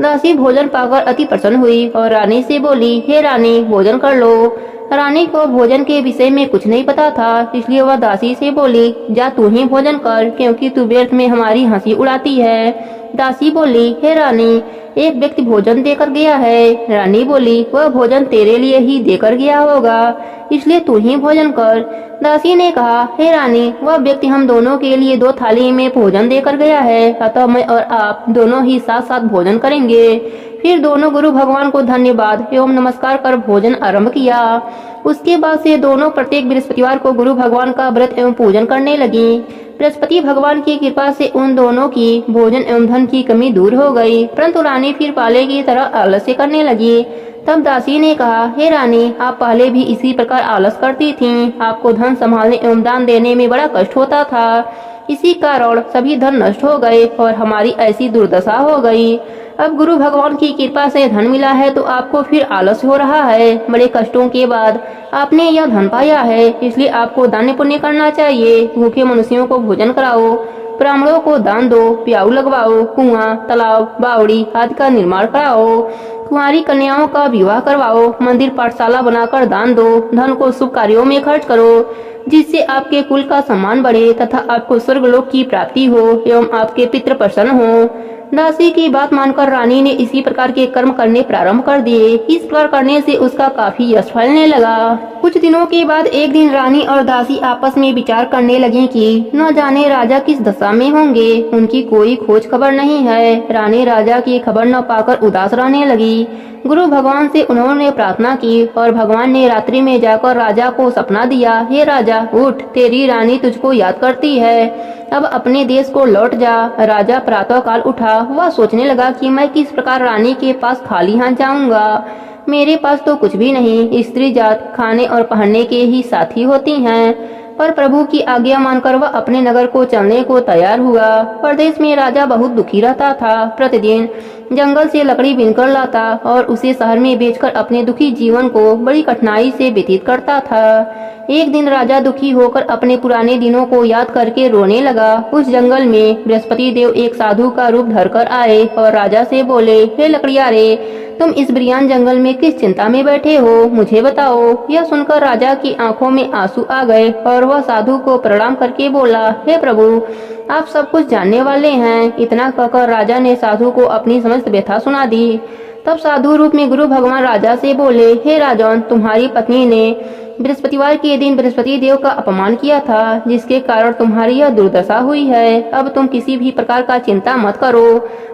दासी भोजन पाकर अति प्रसन्न हुई और रानी से बोली, हे रानी, भोजन कर लो। रानी को भोजन के विषय में कुछ नहीं पता था, इसलिए वह दासी से बोली, जा तू ही भोजन कर, क्योंकि तू व्यर्थ में हमारी हंसी उड़ाती है। दासी बोली, हे रानी, एक व्यक्ति भोजन देकर गया है। रानी बोली, वह भोजन तेरे लिए ही देकर गया होगा, इसलिए तू ही भोजन कर। दासी ने कहा, हे रानी, वह व्यक्ति हम दोनों के लिए 2 थाली में भोजन देकर गया है, अतः मैं और आप दोनों ही साथ साथ भोजन करेंगे। फिर दोनों गुरु भगवान को धन्यवाद एवं नमस्कार कर भोजन आरंभ किया। उसके बाद से दोनों प्रत्येक बृहस्पतिवार को गुरु भगवान का व्रत एवं पूजन करने लगी। बृहस्पति भगवान की कृपा से उन दोनों की भोजन एवं धन की कमी दूर हो गई, परंतु रानी फिर पहले की तरह आलस्य करने लगी। तब दासी ने कहा, हे रानी, आप पहले भी इसी प्रकार आलस करती थीं। आपको धन संभालने एवं दान देने में बड़ा कष्ट होता था, इसी कारण सभी धन नष्ट हो गए और हमारी ऐसी दुर्दशा हो गई। अब गुरु भगवान की कृपा से धन मिला है तो आपको फिर आलस हो रहा है। बड़े कष्टों के बाद आपने यह धन पाया है, इसलिए आपको दान पुण्य करना चाहिए। भूखे मनुष्यों को भोजन कराओ, ब्राह्मणों को दान दो, प्याऊ लगवाओ, कुआं, तालाब, बावड़ी आदि का निर्माण कराओ, कुंवारी कन्याओं का विवाह करवाओ, मंदिर पाठशाला बनाकर दान दो, धन को शुभ कार्यों में खर्च करो, जिससे आपके कुल का सम्मान बढ़े तथा आपको स्वर्गलोक की प्राप्ति हो एवं आपके पितृ प्रसन्न हो। दासी की बात मानकर रानी ने इसी प्रकार के कर्म करने प्रारंभ कर दिए। इस प्रकार करने से उसका काफी यश फैलने लगा। कुछ दिनों के बाद एक दिन रानी और दासी आपस में विचार करने लगी कि न जाने राजा किस दशा में होंगे, उनकी कोई खोज खबर नहीं है। रानी राजा की खबर न पाकर उदास रहने लगी। गुरु भगवान से उन्होंने प्रार्थना की और भगवान ने रात्रि में जाकर राजा को सपना दिया, हे राजा, उठ, तेरी रानी तुझको याद करती है, अब अपने देश को लौट जा। राजा प्रातः काल उठा। वह सोचने लगा कि मैं किस प्रकार रानी के पास खाली हाथ जाऊंगा। मेरे पास तो कुछ भी नहीं। स्त्री जात खाने और पहनने के ही साथी होती हैं। पर प्रभु की आज्ञा मानकर वह अपने नगर को चलने को तैयार हुआ। प्रदेश में राजा बहुत दुखी रहता था। प्रतिदिन जंगल से लकड़ी बीनकर लाता और उसे शहर में बेचकर अपने दुखी जीवन को बड़ी कठिनाई से व्यतीत करता था। एक दिन राजा दुखी होकर अपने पुराने दिनों को याद करके रोने लगा। उस जंगल में बृहस्पति देव एक साधु का रूप धरकर आए और राजा से बोले, हे लकड़ियारे, तुम इस बिरियान जंगल में किस चिंता में बैठे हो, मुझे बताओ। यह सुनकर राजा की आंखों में आंसू आ गए और वह साधु को प्रणाम करके बोला, हे प्रभु, आप सब कुछ जानने वाले हैं। इतना कहकर राजा ने साधु को अपनी समस्त व्यथा सुना दी। तब साधु रूप में गुरु भगवान राजा से बोले, हे राजन, तुम्हारी पत्नी ने बृहस्पतिवार के दिन बृहस्पति देव का अपमान किया था, जिसके कारण तुम्हारी यह दुर्दशा हुई है। अब तुम किसी भी प्रकार का चिंता मत करो,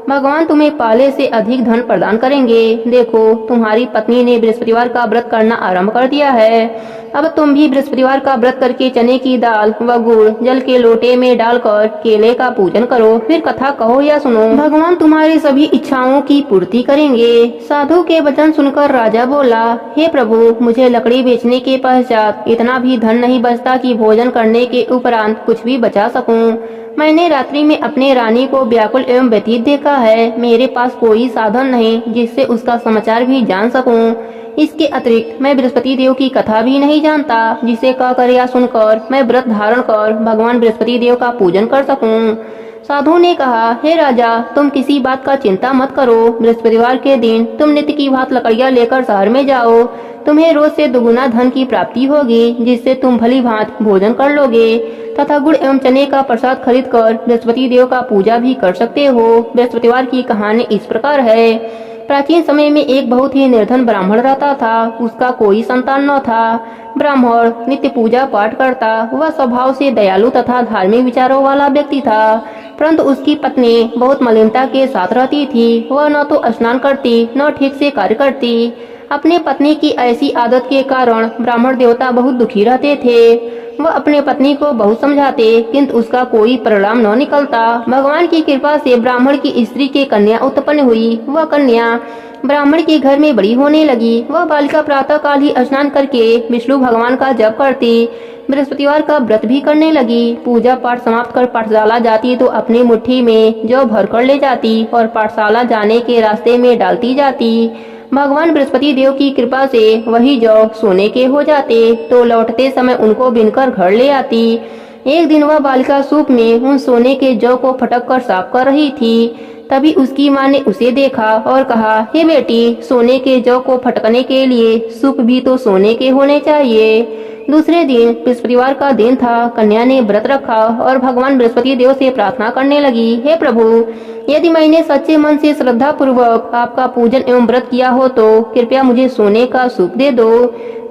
भगवान तुम्हें पहले से अधिक धन प्रदान करेंगे। देखो, तुम्हारी पत्नी ने बृहस्पतिवार का व्रत करना आरंभ कर दिया है। अब तुम भी बृहस्पतिवार का व्रत करके चने की दाल व गुड़ जल के लोटे में डालकर केले का पूजन करो, फिर कथा कहो या सुनो। भगवान तुम्हारी सभी इच्छाओं की पूर्ति करेंगे। साधु के वचन सुनकर राजा बोला, हे प्रभु, मुझे लकड़ी बेचने के पश्चात इतना भी धन नहीं बचता कि भोजन करने के उपरांत कुछ भी बचा सकूं। मैंने रात्रि में अपने रानी को व्याकुल एवं व्यतीत देखा है। मेरे पास कोई साधन नहीं जिससे उसका समाचार भी जान सकूं। इसके अतिरिक्त मैं बृहस्पति देव की कथा भी नहीं जानता, जिसे कहकर या सुनकर मैं व्रत धारण कर भगवान बृहस्पति देव का पूजन कर सकूं। साधु ने कहा, हे राजा, तुम किसी बात का चिंता मत करो। बृहस्पतिवार के दिन तुम नित्य की भांति लकड़ियां लेकर शहर में जाओ। तुम्हें रोज से दुगुना धन की प्राप्ति होगी, जिससे तुम भली भांति भोजन कर लोगे तथा गुड़ एवं चने का प्रसाद खरीद कर बृहस्पति देव का पूजा भी कर सकते हो। बृहस्पतिवार की कहानी इस प्रकार है। प्राचीन समय में एक बहुत ही निर्धन ब्राह्मण रहता था। उसका कोई संतान न था। ब्राह्मण नित्य पूजा पाठ करता। वह स्वभाव से दयालु तथा धार्मिक विचारों वाला व्यक्ति था, परंतु उसकी पत्नी बहुत मलिनता के साथ रहती थी। वह न तो स्नान करती न ठीक से कार्य करती। अपने पत्नी की ऐसी आदत के कारण ब्राह्मण देवता बहुत दुखी रहते थे। वह अपने पत्नी को बहुत समझाते किंतु उसका कोई परिणाम न निकलता। भगवान की कृपा से ब्राह्मण की स्त्री के कन्या उत्पन्न हुई। वह कन्या ब्राह्मण के घर में बड़ी होने लगी। वह बालिका प्रातः काल ही स्नान करके विष्णु भगवान का जप करती, बृहस्पतिवार का व्रत भी करने लगी। पूजा पाठ समाप्त कर पाठशाला जाती तो अपनी मुट्ठी में जौ भर कर ले जाती और पाठशाला जाने के रास्ते में डालती जाती। भगवान बृहस्पति देव की कृपा से वही जौ सोने के हो जाते तो लौटते समय उनको बिनकर घर ले आती। एक दिन वह बालिका सूप में उन सोने के जौ को फटक कर साफ कर रही थी। तभी उसकी माँ ने उसे देखा और कहा, हे बेटी, सोने के जौ को फटकने के लिए सूप भी तो सोने के होने चाहिए। दूसरे दिन बृहस्पतिवार का दिन था। कन्या ने व्रत रखा और भगवान बृहस्पति देव से प्रार्थना करने लगी, हे प्रभु, यदि मैंने सच्चे मन से श्रद्धा पूर्वक आपका पूजन एवं व्रत किया हो तो कृपया मुझे सोने का सूप दे दो।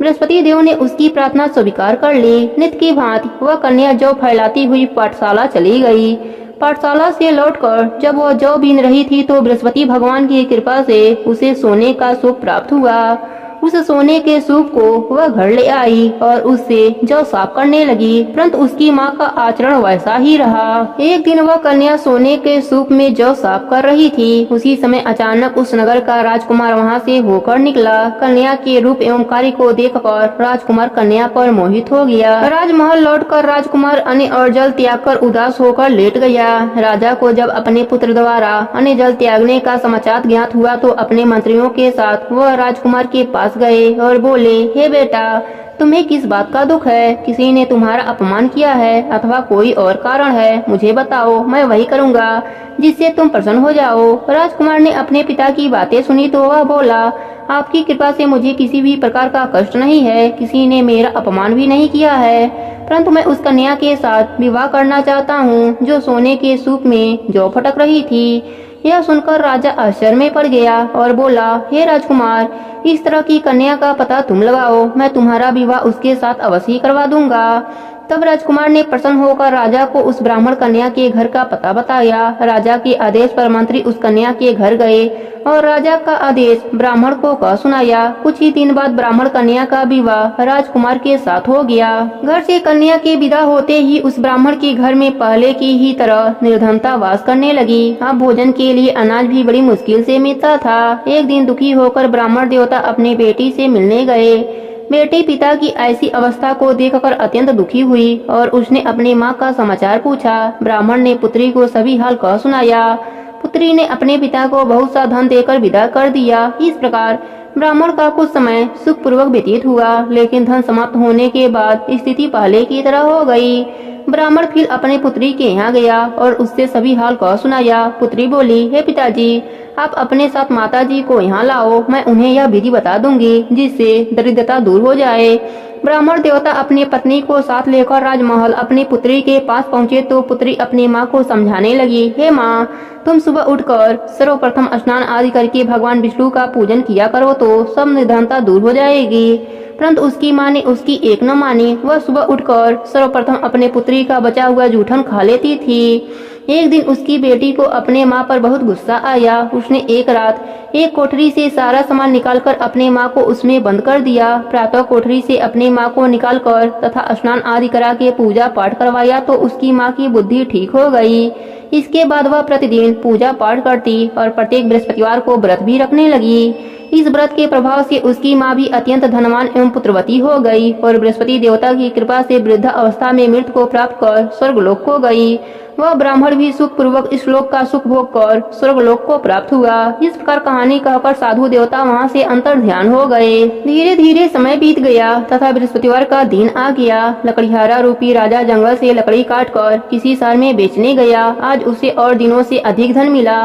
बृहस्पति देव ने उसकी प्रार्थना स्वीकार कर ली। नित्य की भांति वह कन्या जौ फैलाती हुई पाठशाला चली गई। पाठशाला से लौटकर जब वह जौ बीन रही थी तो बृहस्पति भगवान की कृपा से उसे सोने का सूप प्राप्त हुआ। उस सोने के सूप को वह घर ले आई और उससे जौ साफ करने लगी, परंतु उसकी माँ का आचरण वैसा ही रहा। एक दिन वह कन्या सोने के सूप में जौ साफ कर रही थी। उसी समय अचानक उस नगर का राजकुमार वहाँ से होकर निकला। कन्या के रूप एवं कार्य को देखकर राजकुमार कन्या पर मोहित हो गया। राजमहल लौटकर राजकुमार अन्न और जल त्याग कर उदास होकर लेट गया। राजा को जब अपने पुत्र द्वारा अन्न जल त्यागने का समाचार ज्ञात हुआ तो अपने मंत्रियों के साथ वह राजकुमार के पास गए और बोले, हे बेटा, तुम्हें किस बात का दुख है? किसी ने तुम्हारा अपमान किया है अथवा कोई और कारण है? मुझे बताओ, मैं वही करूँगा जिससे तुम प्रसन्न हो जाओ। राजकुमार ने अपने पिता की बातें सुनी तो वह बोला, आपकी कृपा से मुझे किसी भी प्रकार का कष्ट नहीं है। किसी ने मेरा अपमान भी नहीं किया है, परंतु मैं उस कन्या के साथ विवाह करना चाहता हूँ जो सोने के सूप में जौ फटक रही थी। यह सुनकर राजा आश्चर्य में पड़ गया और बोला, हे राजकुमार, इस तरह की कन्या का पता तुम लगाओ, मैं तुम्हारा विवाह उसके साथ अवश्य ही करवा दूंगा। तब राजकुमार ने प्रसन्न होकर राजा को उस ब्राह्मण कन्या के घर का पता बताया। राजा के आदेश पर मंत्री उस कन्या के घर गए और राजा का आदेश ब्राह्मण को कह सुनाया। कुछ ही दिन बाद ब्राह्मण कन्या का विवाह राजकुमार के साथ हो गया। घर से कन्या के विदा होते ही उस ब्राह्मण के घर में पहले की ही तरह निर्धनता वास करने लगी। अब भोजन के लिए अनाज भी बड़ी मुश्किल से मिलता था। एक दिन दुखी होकर ब्राह्मण देवता अपनी बेटी से मिलने गए। बेटी पिता की ऐसी अवस्था को देखकर अत्यंत दुखी हुई और उसने अपनी माँ का समाचार पूछा। ब्राह्मण ने पुत्री को सभी हाल कह सुनाया। पुत्री ने अपने पिता को बहुत सा धन देकर विदा कर दिया। इस प्रकार ब्राह्मण का कुछ समय सुखपूर्वक व्यतीत हुआ, लेकिन धन समाप्त होने के बाद स्थिति पहले की तरह हो गई। ब्राह्मण फिर अपने पुत्री के यहाँ गया और उससे सभी हाल कह सुनाया। पुत्री बोली, हे पिताजी, आप अपने साथ माताजी को यहाँ लाओ, मैं उन्हें यह विधि बता दूंगी जिससे दरिद्रता दूर हो जाए। ब्राह्मण देवता अपनी पत्नी को साथ लेकर राजमहल अपनी पुत्री के पास पहुँचे तो पुत्री अपनी माँ को समझाने लगी, हे माँ, तुम सुबह उठकर सर्वप्रथम स्नान आदि करके भगवान विष्णु का पूजन किया करो तो सब निर्धनता दूर हो जाएगी। परंतु उसकी माँ ने उसकी एक न मानी। वह सुबह उठकर सर्वप्रथम अपने पुत्री का बचा हुआ जूठन खा लेती थी। एक दिन उसकी बेटी को अपने माँ पर बहुत गुस्सा आया। उसने एक रात एक कोठरी से सारा सामान निकालकर अपने माँ को उसमें बंद कर दिया। प्रातः कोठरी से अपने माँ को निकालकर तथा स्नान आदि करा के पूजा पाठ करवाया तो उसकी माँ की बुद्धि ठीक हो गई। इसके बाद वह प्रतिदिन पूजा पाठ करती और प्रत्येक बृहस्पतिवार को व्रत भी रखने लगी। इस व्रत के प्रभाव से उसकी माँ भी अत्यंत धनवान एवं पुत्रवती हो गई और बृहस्पति देवता की कृपा से वृद्ध अवस्था में मृत्यु को प्राप्त कर स्वर्गलोक को गई। वह ब्राह्मण भी सुख पूर्वक इस लोक का सुख भोग कर स्वर्गलोक को प्राप्त हुआ। इस प्रकार कहानी कहकर साधु देवता वहाँ से अंतर ध्यान हो गए। धीरे धीरे समय बीत गया तथा बृहस्पतिवार का दिन आ गया। लकड़ीहारा रूपी राजा जंगल से लकड़ी काटकर किसी शहर में बेचने गया। आज उसे और दिनों से अधिक धन मिला।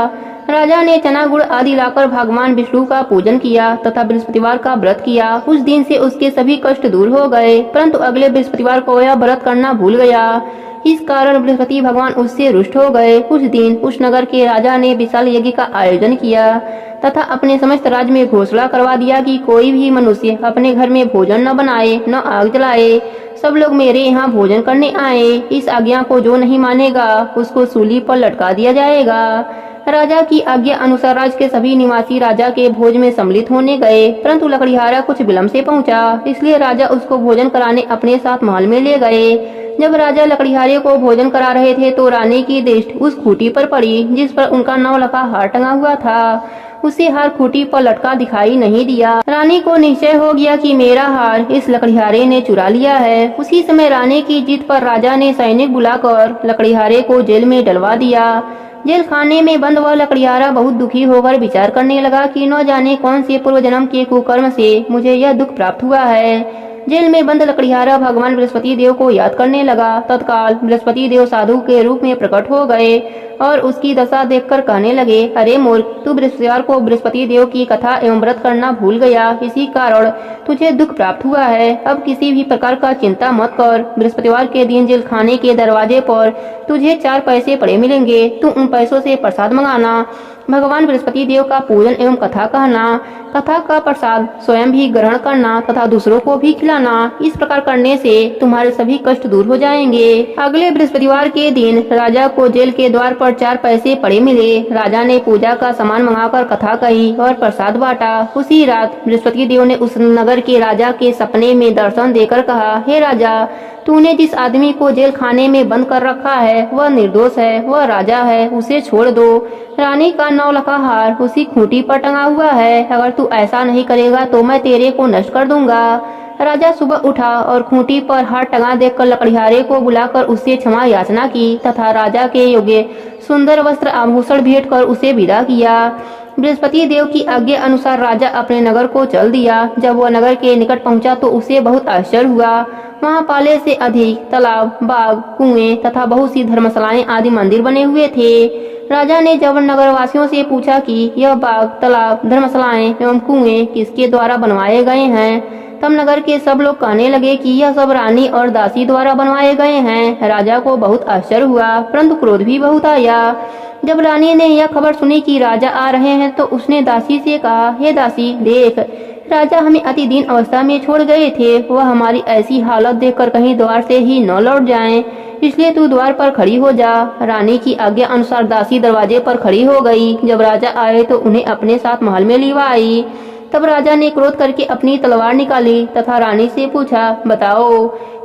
राजा ने चना गुड़ आदि लाकर भगवान विष्णु का पूजन किया तथा बृहस्पतिवार का व्रत किया। उस दिन से उसके सभी कष्ट दूर हो गए, परंतु अगले बृहस्पतिवार को यह व्रत करना भूल गया। इस कारण बृहस्पति भगवान उससे रुष्ट हो गए। उस दिन उस नगर के राजा ने विशाल यज्ञ का आयोजन किया तथा अपने समस्त राज्य में घोषणा करवा दिया कि कोई भी मनुष्य अपने घर में भोजन न बनाए न आग जलाए। सब लोग मेरे यहाँ भोजन करने आए। इस आज्ञा को जो नहीं मानेगा उसको सूली पर लटका दिया जाएगा। राजा की आज्ञा अनुसार राज्य के सभी निवासी राजा के भोज में सम्मिलित होने गए, परंतु लकड़ीहारा कुछ विलम्ब से पहुंचा, इसलिए राजा उसको भोजन कराने अपने साथ महल में ले गए। जब राजा लकड़ीहारे को भोजन करा रहे थे तो रानी की दृष्टि उस खूंटी पर पड़ी जिस पर उनका 9 लखा हार टंगा हुआ था। उसे हार खूंटी पर लटका दिखाई नहीं दिया। रानी को निश्चय हो गया कि मेरा हार इस लकड़ीहारे ने चुरा लिया है। उसी समय रानी की जिद पर राजा ने सैनिक बुलाकर लकड़ीहारे को जेल में डलवा दिया। जेल खाने में बंद वह लकड़ीहारा बहुत दुखी होकर विचार करने लगा कि न जाने कौन से पूर्व जन्म के कुकर्म से मुझे यह दुख प्राप्त हुआ है। जेल में बंद लकड़ीहारा भगवान बृहस्पति देव को याद करने लगा। तत्काल बृहस्पति देव साधु के रूप में प्रकट हो गए और उसकी दशा देखकर कहने लगे, अरे मूर्ख, तू बृहस्पतिवार को बृहस्पति देव की कथा एवं व्रत करना भूल गया, इसी कारण तुझे दुख प्राप्त हुआ है। अब किसी भी प्रकार का चिंता मत कर। बृहस्पतिवार के दिन जेल खाने के दरवाजे पर तुझे 4 पैसे पड़े मिलेंगे। तू उन पैसों से प्रसाद मंगाना, भगवान बृहस्पति देव का पूजन एवं कथा कहना, कथा का प्रसाद स्वयं भी ग्रहण करना तथा दूसरों को भी खिलाना। इस प्रकार करने से तुम्हारे सभी कष्ट दूर हो जाएंगे। अगले बृहस्पतिवार के दिन राजा को जेल के द्वार पर 4 पैसे पड़े मिले। राजा ने पूजा का सामान मंगाकर कथा कही और प्रसाद बांटा। उसी रात बृहस्पति देव ने उस नगर के राजा के सपने में दर्शन देकर कहा, हे राजा, तूने जिस आदमी को जेल खाने में बंद कर रखा है वह निर्दोष है, वह राजा है, उसे छोड़ दो। रानी का 9 लखा हार उसी खूंटी पर टंगा हुआ है। अगर तू ऐसा नहीं करेगा तो मैं तेरे को नष्ट कर दूंगा। राजा सुबह उठा और खूंटी पर हार टंगा देखकर लकड़ीहारे को बुलाकर उससे क्षमा याचना की तथा राजा के योग्य सुंदर वस्त्र आभूषण भेंट कर उसे विदा किया। बृहस्पति देव की आज्ञा अनुसार राजा अपने नगर को चल दिया। जब वह नगर के निकट पहुंचा तो उसे बहुत आश्चर्य हुआ। वहां पहले से अधिक तालाब, बाग, कुएं तथा बहुत सी धर्मशालाएं आदि मंदिर बने हुए थे। राजा ने जब नगरवासियों से पूछा कि यह बाग, तालाब, धर्मशालाएं एवं कुएं किसके द्वारा बनवाए गए हैं, तब नगर के सब लोग कहने लगे कि यह सब रानी और दासी द्वारा बनवाए गए हैं। राजा को बहुत आश्चर्य हुआ, परंतु क्रोध भी बहुत आया। जब रानी ने यह खबर सुनी कि राजा आ रहे हैं तो उसने दासी से कहा, हे दासी, देख, राजा हमें अति दीन अवस्था में छोड़ गए थे। वह हमारी ऐसी हालत देखकर कहीं द्वार से ही न लौट जाएं, इसलिए तू द्वार पर खड़ी हो जा। रानी की आज्ञा अनुसार दासी दरवाजे पर खड़ी हो गई। जब राजा आए तो उन्हें अपने साथ महल में लिवा आई। तब राजा ने क्रोध करके अपनी तलवार निकाली तथा रानी से पूछा, बताओ,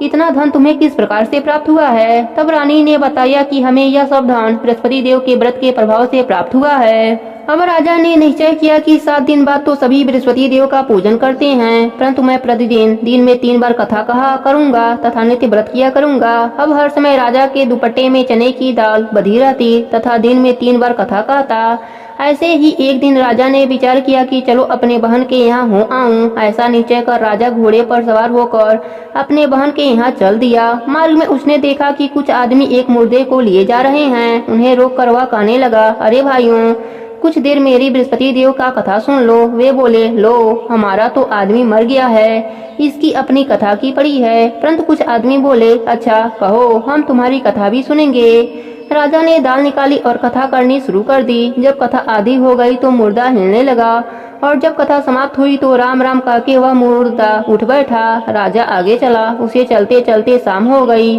इतना धन तुम्हें किस प्रकार से प्राप्त हुआ है। तब रानी ने बताया कि हमें यह सब धन बृहस्पति देव के व्रत के प्रभाव से प्राप्त हुआ है। अब राजा ने निश्चय किया कि 7 दिन बाद तो सभी बृहस्पति देव का पूजन करते हैं, परंतु मैं प्रतिदिन दिन में 3 बार कथा कहा करूंगा तथा नित्य व्रत किया करूंगा। अब हर समय राजा के दुपट्टे में चने की दाल बधी रहती तथा दिन में 3 बार कथा कहता। ऐसे ही एक दिन राजा ने विचार किया कि चलो अपने बहन के यहाँ हो आऊं। ऐसा निश्चय कर राजा घोड़े पर सवार होकर अपने बहन के यहाँ चल दिया। मार्ग में उसने देखा कि कुछ आदमी एक मुर्दे को लिए जा रहे हैं। उन्हें रोक कर वह कहने लगा, अरे भाइयों, कुछ देर मेरी बृहस्पति देव का कथा सुन लो। वे बोले, लो, हमारा तो आदमी मर गया है, इसकी अपनी कथा की पड़ी है। परंतु कुछ आदमी बोले, अच्छा कहो, हम तुम्हारी कथा भी सुनेंगे। राजा ने दाल निकाली और कथा करनी शुरू कर दी। जब कथा आधी हो गई तो मुर्दा हिलने लगा और जब कथा समाप्त हुई तो राम राम कह के वह मुर्दा उठ बैठा। राजा आगे चला। उसे चलते चलते शाम हो गई।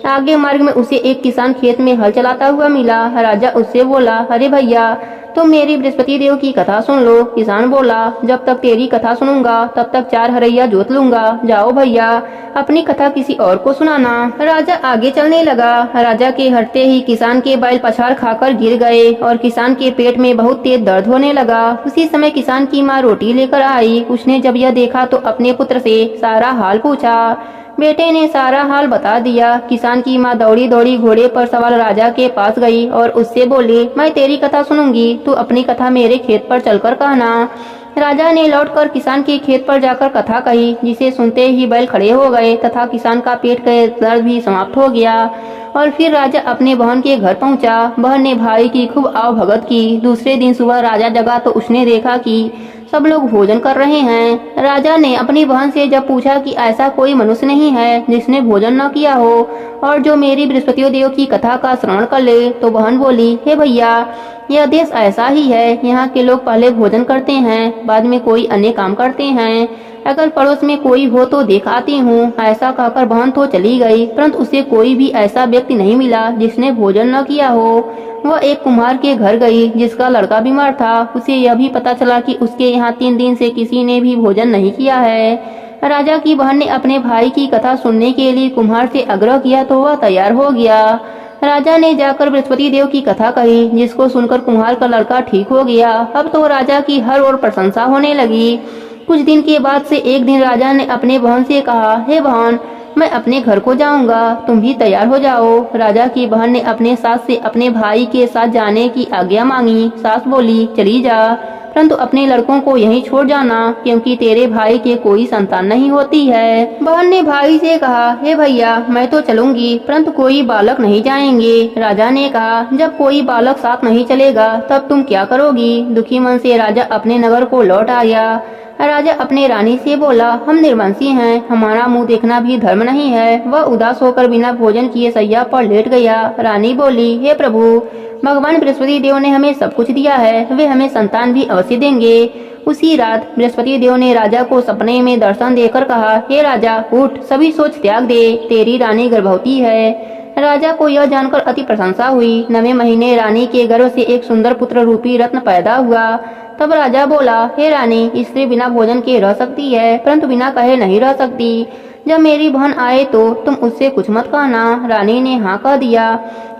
आगे मार्ग में उसे एक किसान खेत में हल चलाता हुआ मिला। राजा उससे बोला, अरे भैया, तुम मेरी बृहस्पति देव की कथा सुन लो। किसान बोला, जब तक तेरी कथा सुनूंगा तब तक 4 हरैया जोत लूंगा। जाओ भैया, अपनी कथा किसी और को सुनाना। राजा आगे चलने लगा। राजा के हटते ही किसान के बैल पछाड़ खाकर गिर गए और किसान के पेट में बहुत तेज दर्द होने लगा। उसी समय किसान की माँ रोटी लेकर आई। उसने जब यह देखा तो अपने पुत्र से सारा हाल पूछा। बेटे ने सारा हाल बता दिया। किसान की माँ दौड़ी दौड़ी घोड़े पर सवार राजा के पास गई और उससे बोली, मैं तेरी कथा सुनूंगी, तू अपनी कथा मेरे खेत पर चलकर कहना। राजा ने लौटकर किसान के खेत पर जाकर कथा कही, जिसे सुनते ही बैल खड़े हो गए तथा किसान का पेट का दर्द भी समाप्त हो गया। और फिर राजा अपने बहन के घर पहुंचा। बहन ने भाई की खूब आवभगत की। दूसरे दिन सुबह राजा जगा तो उसने देखा कि सब लोग भोजन कर रहे हैं। राजा ने अपनी बहन से जब पूछा कि ऐसा कोई मनुष्य नहीं है जिसने भोजन न किया हो और जो मेरी बृहस्पति देव की कथा का श्रवण कर ले, तो बहन बोली, हे भैया, यह देश ऐसा ही है। यहाँ के लोग पहले भोजन करते हैं, बाद में कोई अन्य काम करते हैं। अगर पड़ोस में कोई हो तो देख आती हूँ। ऐसा कहकर बहन तो चली गई, परंतु उसे कोई भी ऐसा व्यक्ति नहीं मिला जिसने भोजन न किया हो। वह एक कुम्हार के घर गई जिसका लड़का बीमार था। उसे यह भी पता चला कि उसके यहाँ 3 दिन से किसी ने भी भोजन नहीं किया है। राजा की बहन ने अपने भाई की कथा सुनने के लिए कुम्हार से आग्रह किया तो वह तैयार हो गया। राजा ने जाकर बृहस्पति देव की कथा कही, जिसको सुनकर कुम्हार का लड़का ठीक हो गया। अब तो राजा की हर ओर प्रशंसा होने लगी। कुछ दिन के बाद से एक दिन राजा ने अपने बहन से कहा, हे बहन, मैं अपने घर को जाऊंगा, तुम भी तैयार हो जाओ। राजा की बहन ने अपने सास से अपने भाई के साथ जाने की आज्ञा मांगी। सास बोली, चली जा, परंतु अपने लड़कों को यहीं छोड़ जाना, क्योंकि तेरे भाई के कोई संतान नहीं होती है। बहन ने भाई से कहा, हे भैया, मैं तो चलूंगी, परंतु कोई बालक नहीं जाएंगे। राजा ने कहा, जब कोई बालक साथ नहीं चलेगा तब तुम क्या करोगी? दुखी मन से राजा अपने नगर को लौट आया। राजा अपने रानी से बोला, हम निर्वंशी हैं, हमारा मुंह देखना भी धर्म नहीं है। वह उदास होकर बिना भोजन किए सैया पर लेट गया। रानी बोली, हे प्रभु, भगवान बृहस्पति देव ने हमें सब कुछ दिया है, वे हमें संतान भी अवश्य देंगे। उसी रात बृहस्पति देव ने राजा को सपने में दर्शन देकर कहा, हे राजा, उठ, सभी सोच त्याग दे, तेरी रानी गर्भवती है। राजा को यह जानकर अति प्रशंसा हुई। 9वें महीने रानी के गर्भ से एक सुंदर पुत्र रूपी रत्न पैदा हुआ। तब राजा बोला, हे रानी, स्त्री बिना भोजन के रह सकती है, परंतु बिना कहे नहीं रह सकती। जब मेरी बहन आए तो तुम उससे कुछ मत कहना। रानी ने हाँ कह दिया।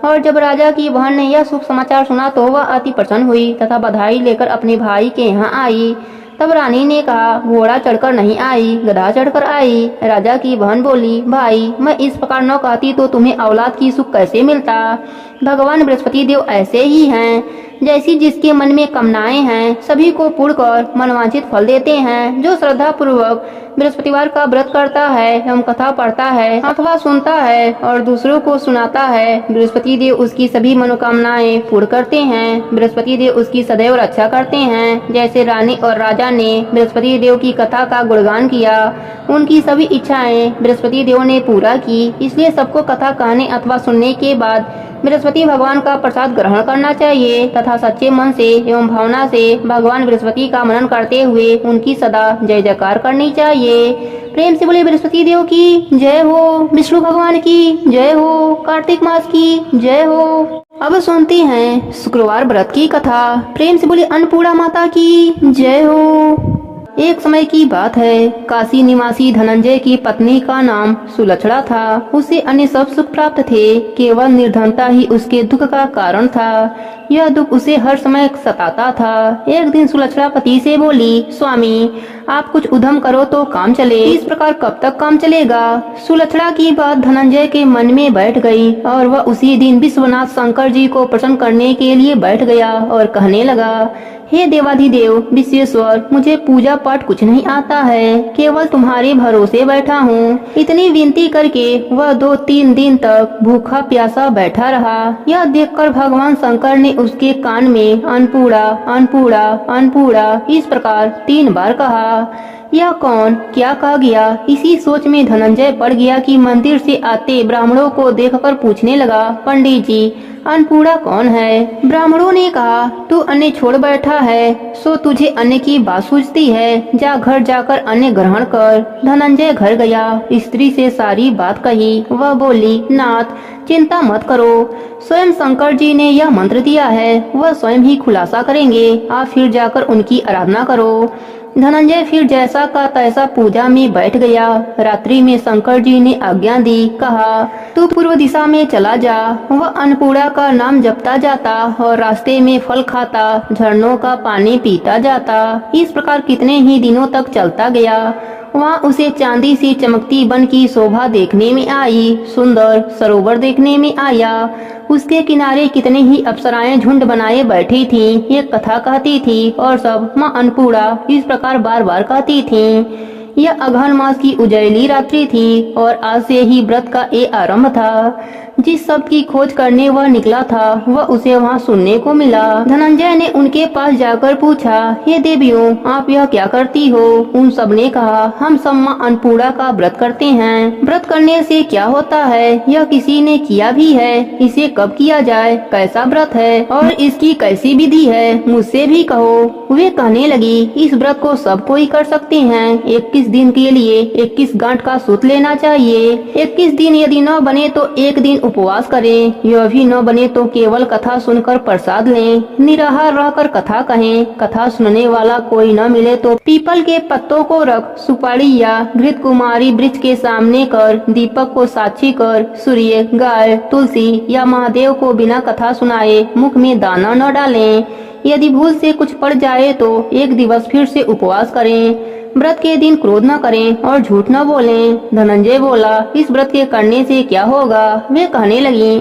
और जब राजा की बहन ने यह शुभ समाचार सुना तो वह अति प्रसन्न हुई तथा बधाई लेकर अपने भाई के यहाँ आई। तब रानी ने कहा, घोड़ा चढ़कर नहीं आई, गधा चढ़कर आई। राजा की बहन बोली, भाई, मैं इस प्रकार न कहती तो तुम्हें औलाद की सुख कैसे मिलता? भगवान बृहस्पति देव ऐसे ही हैं, जैसी जिसके मन में कामनाएं हैं सभी को पूर्ण कर मनवांछित फल देते हैं। जो श्रद्धा पूर्वक बृहस्पतिवार का व्रत करता है एवं कथा पढ़ता है अथवा सुनता है और दूसरों को सुनाता है, बृहस्पति देव उसकी सभी मनोकामनाएं पूर्ण करते हैं। बृहस्पति देव उसकी सदैव रक्षा करते हैं। जैसे रानी और राजा ने बृहस्पति देव की कथा का गुणगान किया, उनकी सभी इच्छाएं बृहस्पति देव ने पूरा की। इसलिए सबको कथा कहने अथवा सुनने के बाद बृहस्पति भगवान का प्रसाद ग्रहण करना चाहिए तथा सच्चे मन से एवं भावना से भगवान बृहस्पति का मनन करते हुए उनकी सदा जय जयकार करनी चाहिए। प्रेम से बोले बृहस्पति देव की जय हो, विष्णु भगवान की जय हो, कार्तिक मास की जय हो। अब सुनते हैं शुक्रवार व्रत की कथा। प्रेम से बोले अन्नपूर्णा माता की जय हो। एक समय की बात है, काशी निवासी धनंजय की पत्नी का नाम सुलक्षणा था। उसे अन्य सब सुख प्राप्त थे, केवल निर्धनता ही उसके दुख का कारण था। यह दुख उसे हर समय सताता था। एक दिन सुलक्षणा पति से बोली, स्वामी, आप कुछ उद्यम करो तो काम चले, इस प्रकार कब तक काम चलेगा? सुलक्षणा की बात धनंजय के मन में बैठ गई और वह उसी दिन विश्वनाथ शंकर जी को प्रसन्न करने के लिए बैठ गया और कहने लगा, हे देवाधिदेव विश्वेश्वर, मुझे पूजा पाठ कुछ नहीं आता है, केवल तुम्हारे भरोसे बैठा हूँ। इतनी विनती करके वह 2-3 दिन तक भूखा प्यासा बैठा रहा। यह देखकर भगवान शंकर ने उसके कान में अन्नपूर्णा अन्नपूर्णा अन्नपूर्णा इस प्रकार 3 बार कहा। यह कौन क्या कहा गया, इसी सोच में धनंजय पड़ गया कि मंदिर से आते ब्राह्मणों को देखकर पूछने लगा, पंडित जी, अन्नपूर्णा कौन है? ब्राह्मणों ने कहा, तू अन्न छोड़ बैठा है, सो तुझे अन्न की बात सूझती है, जा घर जाकर अन्न ग्रहण कर। धनंजय घर गया, स्त्री से सारी बात कही। वह बोली, नाथ, चिंता मत करो, स्वयं शंकर जी ने यह मंत्र दिया है, वह स्वयं ही खुलासा करेंगे, आप फिर जाकर उनकी आराधना करो। धनंजय फिर जैसा का तैसा पूजा में बैठ गया। रात्रि में शंकर जी ने आज्ञा दी, कहा, तू पूर्व दिशा में चला जा। वह अन्नपूर्णा का नाम जपता जाता और रास्ते में फल खाता, झरनों का पानी पीता जाता। इस प्रकार कितने ही दिनों तक चलता गया। वहाँ उसे चांदी सी चमकती वन की शोभा देखने में आई, सुंदर सरोवर देखने में आया। उसके किनारे कितने ही अप्सराएं झुंड बनाए बैठी थीं, एक कथा कहती थी और सब माँ अन्नपूर्णा इस प्रकार बार बार कहती थीं। यह अगहन मास की उजैली रात्रि थी और आज से ही व्रत का ये आरंभ था। जिस शब्द की खोज करने वह निकला था वह उसे वहाँ सुनने को मिला। धनंजय ने उनके पास जाकर पूछा, हे देवियों, आप यह क्या करती हो? उन सब ने कहा, हम सब माँ अन्नपूर्णा का व्रत करते हैं। व्रत करने से क्या होता है? यह किसी ने किया भी है? इसे कब किया जाए? कैसा व्रत है और इसकी कैसी विधि है? मुझसे भी कहो। वे कहने लगी, इस व्रत को सब कोई कर सकते हैं, 21 21 दिन के लिए 21 गांठ का सूत लेना चाहिए। 21 दिन यदि न बने तो एक दिन उपवास करें। यह भी न बने तो केवल कथा सुनकर प्रसाद लें। निराहार रहकर कथा कहें। कथा सुनने वाला कोई न मिले तो पीपल के पत्तों को रख सुपारी या घृत कुमारी वृक्ष के सामने कर दीपक को साक्षी कर सूर्य, गाय, तुलसी या महादेव को बिना कथा सुनाए मुख में दाना न डालें। यदि भूल से कुछ पड़ जाए तो एक दिवस फिर से उपवास करें। व्रत के दिन क्रोध न करें और झूठ न बोलें। धनंजय बोला, इस व्रत के करने से क्या होगा? वे कहने लगी,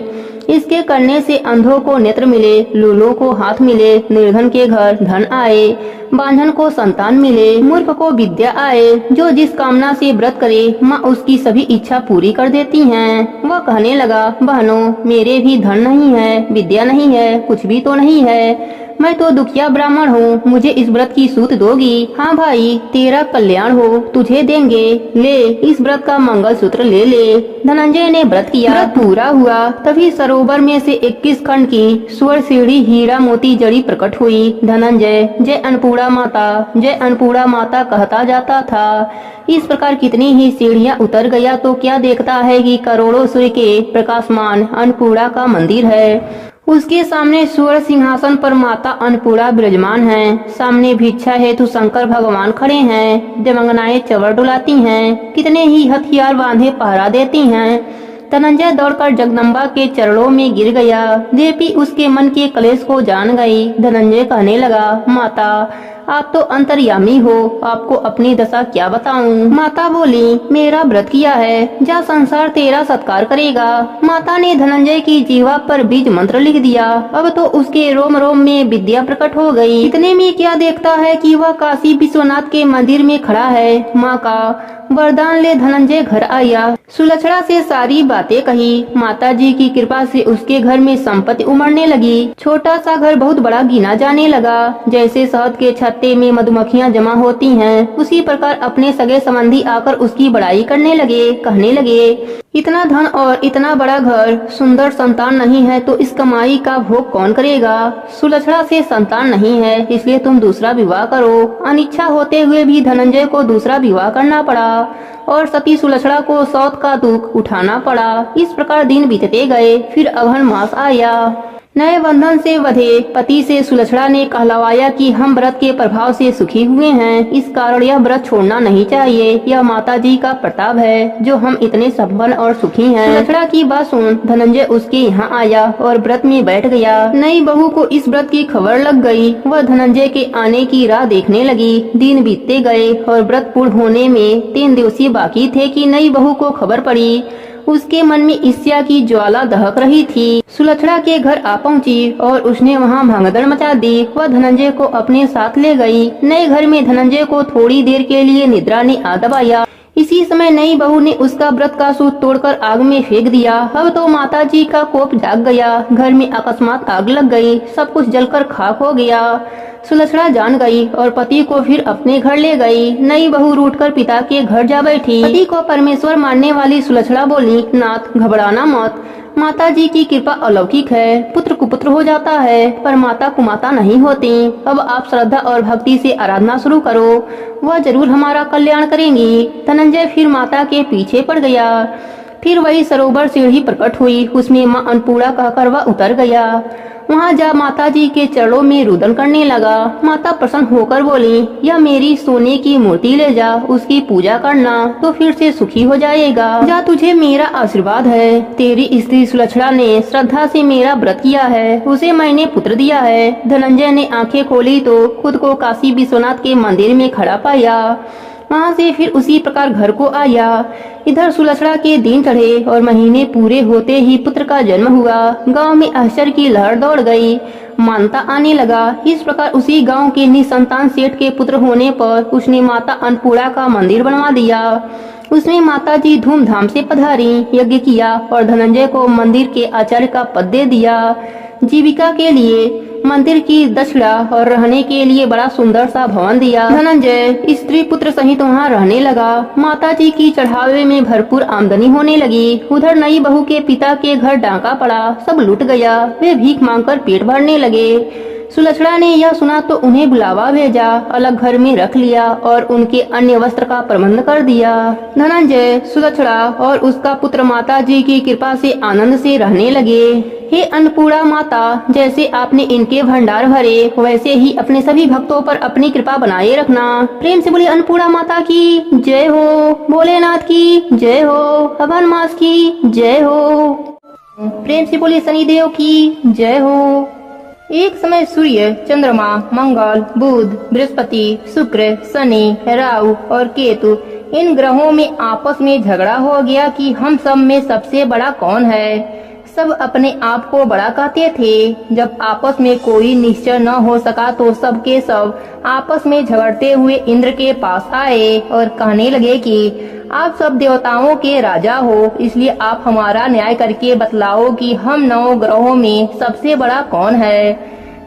इसके करने से अंधों को नेत्र मिले, लूलों को हाथ मिले, निर्धन के घर धन आए, बांझन को संतान मिले, मूर्ख को विद्या आए। जो जिस कामना से व्रत करे माँ उसकी सभी इच्छा पूरी कर देती हैं। वह कहने लगा, बहनों, मेरे भी धन नहीं है, विद्या नहीं है, कुछ भी तो नहीं है। मैं तो दुखिया ब्राह्मण हूँ, मुझे इस व्रत की सूत दोगी? हाँ भाई, तेरा कल्याण हो, तुझे देंगे। ले, इस व्रत का मंगल सूत्र ले ले। धनंजय ने व्रत किया। व्रत पूरा हुआ तभी सरोवर में से 21 खंड की स्वर्ण सीढ़ी हीरा मोती जड़ी प्रकट हुई। धनंजय जय अन्नपूर्णा माता, जय अन्नपूर्णा माता कहता जाता था। इस प्रकार कितनी ही सीढ़ियाँ उतर गया तो क्या देखता है कि करोड़ों सूर्य के प्रकाशमान अन्नपूर्णा का मंदिर है। उसके सामने स्वर्ण सिंहासन पर माता अन्नपूर्णा विराजमान हैं। सामने भिक्षा हेतु शंकर भगवान खड़े हैं। देवंगनाएं चवर डुलाती हैं। कितने ही हथियार बांधे पहरा देती हैं। धनंजय दौड़कर जगदम्बा के चरणों में गिर गया। देवी उसके मन के क्लेश को जान गई। धनंजय कहने लगा, माता, आप तो अंतर्यामी हो, आपको अपनी दशा क्या बताऊं? माता बोली, मेरा व्रत किया है, जा संसार तेरा सत्कार करेगा। माता ने धनंजय की जीवा पर बीज मंत्र लिख दिया। अब तो उसके रोम रोम में विद्या प्रकट हो गई। इतने में क्या देखता है कि वह काशी विश्वनाथ के मंदिर में खड़ा है। माँ का वरदान ले धनंजय घर आया। सुलक्षणा से सारी बातें कही। माता जी की कृपा से उसके घर में संपत्ति उमड़ने लगी। छोटा सा घर बहुत बड़ा गिना जाने लगा। जैसे शहद के छत्ते में मधुमक्खियां जमा होती हैं, उसी प्रकार अपने सगे संबंधी आकर उसकी बड़ाई करने लगे। कहने लगे, इतना धन और इतना बड़ा घर, सुंदर संतान नहीं है तो इस कमाई का भोग कौन करेगा? सुलक्षणा से संतान नहीं है, इसलिए तुम दूसरा विवाह करो। अनिच्छा होते हुए भी धनंजय को दूसरा विवाह करना पड़ा और सती सुलक्षणा को सौत का दुख उठाना पड़ा। इस प्रकार दिन बीतते गए। फिर अघन मास आया। नए बंधन से बंधे पति से सुलक्षणा ने कहलवाया कि हम व्रत के प्रभाव से सुखी हुए हैं, इस कारण यह व्रत छोड़ना नहीं चाहिए। यह माता जी का प्रताप है जो हम इतने संपन्न और सुखी हैं। सुलक्षणा की बात सुन धनंजय उसके यहाँ आया और व्रत में बैठ गया। नई बहू को इस व्रत की खबर लग गई। वह धनंजय के आने की राह देखने लगी। दिन बीतते गए और व्रत पूर्ण होने में 3 दिवसीय बाकी थे कि नई बहू को खबर पड़ी। उसके मन में ईर्ष्या की ज्वाला दहक रही थी। सुलक्षणा के घर आ पहुंची और उसने वहां भगदड़ मचा दी। वह धनंजय को अपने साथ ले गई। नए घर में धनंजय को थोड़ी देर के लिए निद्रा ने आ दबाया। इसी समय नई बहू ने उसका व्रत का सूत तोड़कर आग में फेंक दिया। अब तो माता जी का कोप जाग गया। घर में अकस्मात आग लग गई। सब कुछ जलकर खाक हो गया। सुलक्षणा जान गई और पति को फिर अपने घर ले गई। नई बहू रूठकर पिता के घर जा बैठी। पति को परमेश्वर मानने वाली सुलक्षणा बोली, नाथ घबराना मत, माता जी की कृपा अलौकिक है। पुत्र कुपुत्र हो जाता है पर माता कुमाता नहीं होती। अब आप श्रद्धा और भक्ति से आराधना शुरू करो, वह जरूर हमारा कल्याण करेंगी। धनंजय फिर माता के पीछे पड़ गया। फिर वही सरोवर सीढ़ी प्रकट हुई। उसमें माँ अन्नपूर्णा कहकर वह उतर गया। वहाँ जा माता जी के चरणों में रुदन करने लगा। माता प्रसन्न होकर बोली, यह मेरी सोने की मूर्ति ले जा, उसकी पूजा करना तो फिर से सुखी हो जाएगा। जा, तुझे मेरा आशीर्वाद है। तेरी स्त्री सुलक्षणा ने श्रद्धा से मेरा व्रत किया है, उसे मैंने पुत्र दिया है। धनंजय ने आंखें खोली तो खुद को काशी विश्वनाथ के मंदिर में खड़ा पाया। वहाँ से फिर उसी प्रकार घर को आया। इधर सुलक्षणा के दिन चढ़े और महीने पूरे होते ही पुत्र का जन्म हुआ। गांव में आश्चर्य की लहर दौड़ गई। मानता आने लगा। इस प्रकार उसी गांव के निसंतान सेठ के पुत्र होने पर उसने माता अन्नपूर्णा का मंदिर बनवा दिया। उसमें माता जी धूमधाम से पधारी, यज्ञ किया और धनंजय को मंदिर के आचार्य का पद दे दिया। जीविका के लिए मंदिर की दक्षिणा और रहने के लिए बड़ा सुंदर सा भवन दिया। धनंजय स्त्री पुत्र सहित वहाँ रहने लगा। माता जी की चढ़ावे में भरपूर आमदनी होने लगी। उधर नई बहू के पिता के घर डाका पड़ा, सब लूट गया। वे भीख मांगकर पेट भरने लगे। सुलक्षणा ने यह सुना तो उन्हें बुलावा भेजा, अलग घर में रख लिया और उनके अन्य वस्त्र का प्रबंध कर दिया। धनंजय, सुलक्षणा और उसका पुत्र माता जी की कृपा से आनंद से रहने लगे। हे अन्नपूर्णा माता, जैसे आपने इनके भंडार भरे वैसे ही अपने सभी भक्तों पर अपनी कृपा बनाए रखना। प्रेम से बोले अन्नपूर्णा माता की जय हो, भोलेनाथ की जय हो, हवन मास की जय हो। प्रेम से बोले शनिदेव की जय हो। एक समय सूर्य, चंद्रमा, मंगल, बुध, बृहस्पति, शुक्र, शनि, राहु और केतु इन ग्रहों में आपस में झगड़ा हो गया कि हम सब में सबसे बड़ा कौन है। सब अपने आप को बड़ा कहते थे। जब आपस में कोई निश्चय न हो सका तो सब के सब आपस में झगड़ते हुए इंद्र के पास आए और कहने लगे कि आप सब देवताओं के राजा हो, इसलिए आप हमारा न्याय करके बतलाओ कि हम 9 ग्रहों में सबसे बड़ा कौन है।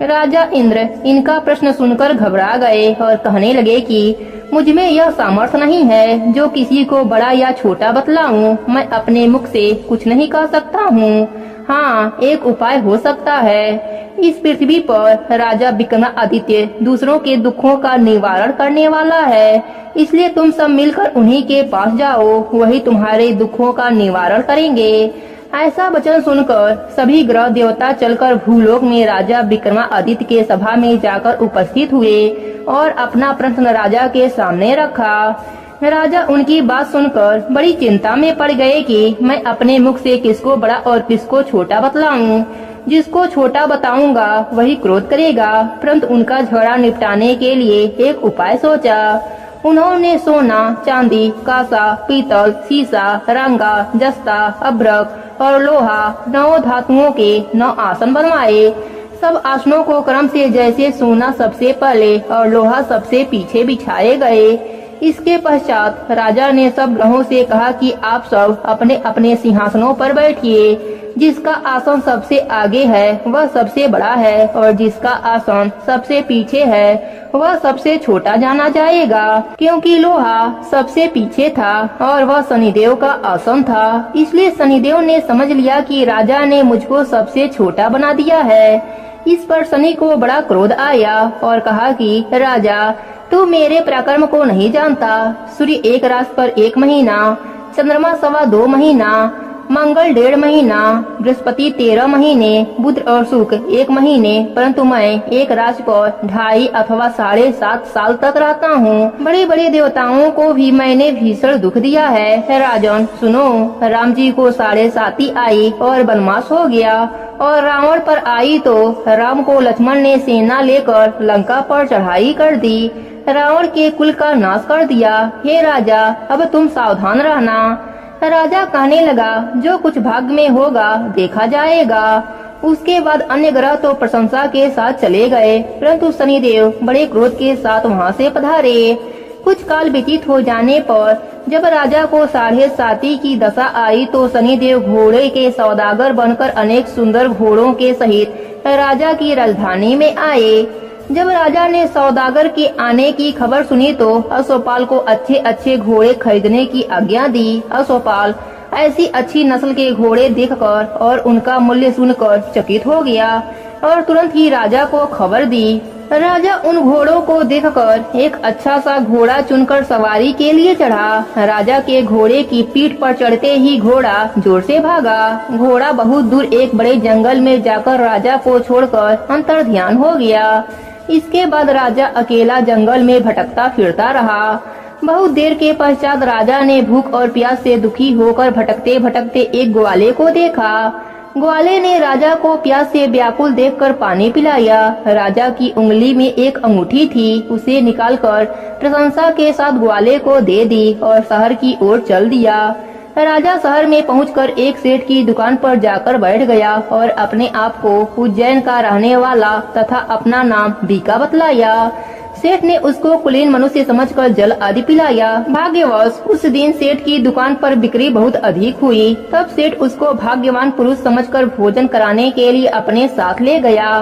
राजा इंद्र इनका प्रश्न सुनकर घबरा गए और कहने लगे कि मुझ में यह सामर्थ्य नहीं है जो किसी को बड़ा या छोटा बतलाऊं। मैं अपने मुख से कुछ नहीं कह सकता हूँ। हाँ, एक उपाय हो सकता है। इस पृथ्वी पर राजा विक्रमादित्य दूसरों के दुखों का निवारण करने वाला है, इसलिए तुम सब मिलकर उन्हीं के पास जाओ, वही तुम्हारे दुखों का निवारण करेंगे। ऐसा वचन सुनकर सभी ग्रह देवता चलकर भूलोक में राजा विक्रमादित्य के सभा में जाकर उपस्थित हुए और अपना प्रश्न राजा के सामने रखा। राजा उनकी बात सुनकर बड़ी चिंता में पड़ गए कि मैं अपने मुख से किसको बड़ा और किसको छोटा बतलाऊं। जिसको छोटा बताऊंगा वही क्रोध करेगा, परंतु उनका झगड़ा निपटाने के लिए एक उपाय सोचा। उन्होंने सोना, चांदी, कांसा, पीतल, शीशा, रंगा, जस्ता, अभ्रक और लोहा 9 धातुओं के 9 आसन बनवाए। सब आसनों को क्रम से जैसे सोना सबसे पहले और लोहा सबसे पीछे बिछाए गए। इसके पश्चात राजा ने सब ग्रहों से कहा कि आप सब अपने अपने सिंहासनों पर बैठिए। जिसका आसन सबसे आगे है वह सबसे बड़ा है और जिसका आसन सबसे पीछे है वह सबसे छोटा जाना जाएगा, क्योंकि लोहा सबसे पीछे था और वह शनिदेव का आसन था। इसलिए शनिदेव ने समझ लिया कि राजा ने मुझको सबसे छोटा बना दिया है। इस पर शनि को बड़ा क्रोध आया और कहा कि राजा, तू मेरे पराक्रम को नहीं जानता। सूर्य 1 राशि पर 1 महीना, चंद्रमा 2.25 महीना, मंगल 1.5 महीना, बृहस्पति 13 महीने, बुध और शुक्र 1 महीने, परंतु मैं एक राशि पर 2.5 अथवा 7.5 साल तक रहता हूँ। बड़े बड़े देवताओं को भी मैंने भीषण दुख दिया है। राजन सुनो, राम जी को 7.5 आई और वनवास हो गया और रावण पर आई तो राम को लक्ष्मण ने सेना लेकर लंका पर चढ़ाई कर दी, रावण के कुल का नाश कर दिया। हे राजा, अब तुम सावधान रहना। राजा कहने लगा, जो कुछ भाग्य में होगा देखा जाएगा। उसके बाद अन्य ग्रह तो प्रशंसा के साथ चले गए, परंतु शनिदेव बड़े क्रोध के साथ वहाँ से पधारे। कुछ काल व्यतीत हो जाने पर जब राजा को 7.5 की दशा आई तो शनिदेव घोड़े के सौदागर बनकर अनेक सुंदर घोड़ों के सहित राजा की राजधानी में आए। जब राजा ने सौदागर के आने की खबर सुनी तो अश्वपाल को अच्छे अच्छे घोड़े खरीदने की आज्ञा दी। अश्वपाल ऐसी अच्छी नस्ल के घोड़े देखकर और उनका मूल्य सुनकर चकित हो गया और तुरंत ही राजा को खबर दी। राजा उन घोड़ों को देखकर एक अच्छा सा घोड़ा चुनकर सवारी के लिए चढ़ा। राजा के घोड़े की पीठ पर चढ़ते ही घोड़ा जोर से भागा। घोड़ा बहुत दूर एक बड़े जंगल में जाकर राजा को छोड़कर अंतर्ध्यान हो गया। इसके बाद राजा अकेला जंगल में भटकता फिरता रहा। बहुत देर के पश्चात राजा ने भूख और प्यास से दुखी होकर भटकते भटकते एक ग्वाले को देखा। ग्वाले ने राजा को प्यास से व्याकुल देखकर पानी पिलाया। राजा की उंगली में एक अंगूठी थी, उसे निकालकर प्रशंसा के साथ ग्वाले को दे दी और शहर की ओर चल दिया। राजा शहर में पहुंचकर एक सेठ की दुकान पर जाकर बैठ गया और अपने आप को उज्जैन का रहने वाला तथा अपना नाम बीका बतलाया। सेठ ने उसको कुलीन मनुष्य समझकर जल आदि पिलाया। भाग्यवश उस दिन सेठ की दुकान पर बिक्री बहुत अधिक हुई। तब सेठ उसको भाग्यवान पुरुष समझकर भोजन कराने के लिए अपने साथ ले गया।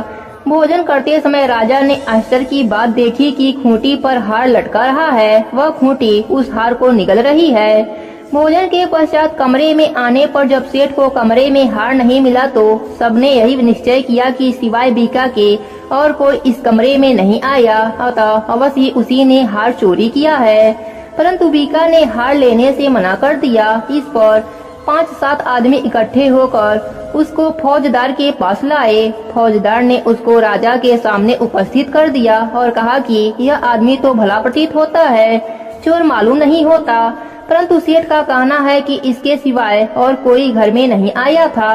भोजन करते समय राजा ने आश्चर्य की बात देखी कि खूंटी पर हार लटका रहा है। वह खूंटी उस हार को निगल रही है। भोजन के पश्चात कमरे में आने पर जब सेठ को कमरे में हार नहीं मिला तो सबने यही निश्चय किया कि सिवाय बीका के और कोई इस कमरे में नहीं आया, अतः अवश्य ही उसी ने हार चोरी किया है। परंतु बीका ने हार लेने से मना कर दिया। इस पर 5-7 आदमी इकट्ठे होकर उसको फौजदार के पास लाए। फौजदार ने उसको राजा के सामने उपस्थित कर दिया और कहा कि यह आदमी तो भला प्रतीत होता है, चोर मालूम नहीं होता, परंतु सेठ का कहना है कि इसके सिवाय और कोई घर में नहीं आया था,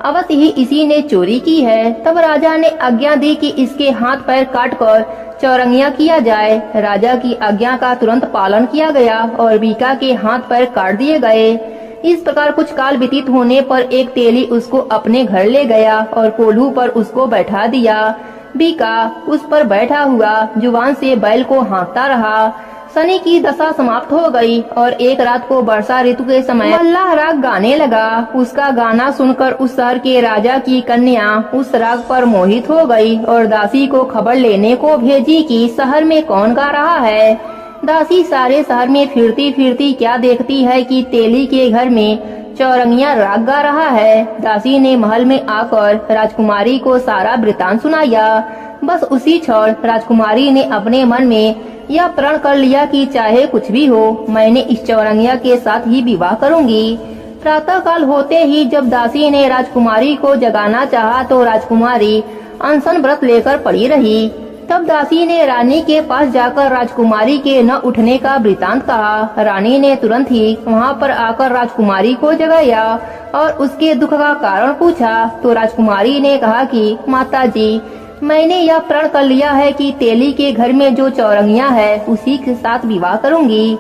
अवश्य ही इसी ने चोरी की है। तब राजा ने आज्ञा दी कि इसके हाथ पैर काटकर चौरंगिया किया जाए। राजा की आज्ञा का तुरंत पालन किया गया और बीका के हाथ पैर काट दिए गए। इस प्रकार कुछ काल व्यतीत होने पर एक तेली उसको अपने घर ले गया और कोल्हू पर उसको बैठा दिया। बीका उस पर बैठा हुआ जुबान से बैल को हाँकता रहा। शनि की दशा समाप्त हो गई और एक रात को वर्षा ऋतु के समय मल्लाह राग गाने लगा। उसका गाना सुनकर उस शहर के राजा की कन्या उस राग पर मोहित हो गई और दासी को खबर लेने को भेजी कि शहर में कौन गा रहा है। दासी सारे शहर में फिरती फिरती क्या देखती है कि तेली के घर में चौरंगिया राग गा रहा है। दासी ने महल में आकर राजकुमारी को सारा वृतांत सुनाया। बस उसी क्षण राजकुमारी ने अपने मन में यह प्रण कर लिया कि चाहे कुछ भी हो, मैंने इस चौरंगिया के साथ ही विवाह करूंगी। प्रातः काल होते ही जब दासी ने राजकुमारी को जगाना चाहा तो राजकुमारी अनशन व्रत लेकर पड़ी रही। तब दासी ने रानी के पास जाकर राजकुमारी के न उठने का वृतांत कहा। रानी ने तुरंत ही वहां पर आकर राजकुमारी को जगाया और उसके दुख का कारण पूछा तो राजकुमारी ने कहा कि माताजी, मैंने यह प्रण कर लिया है कि तेली के घर में जो चौरंगिया है उसी के साथ विवाह करूंगी।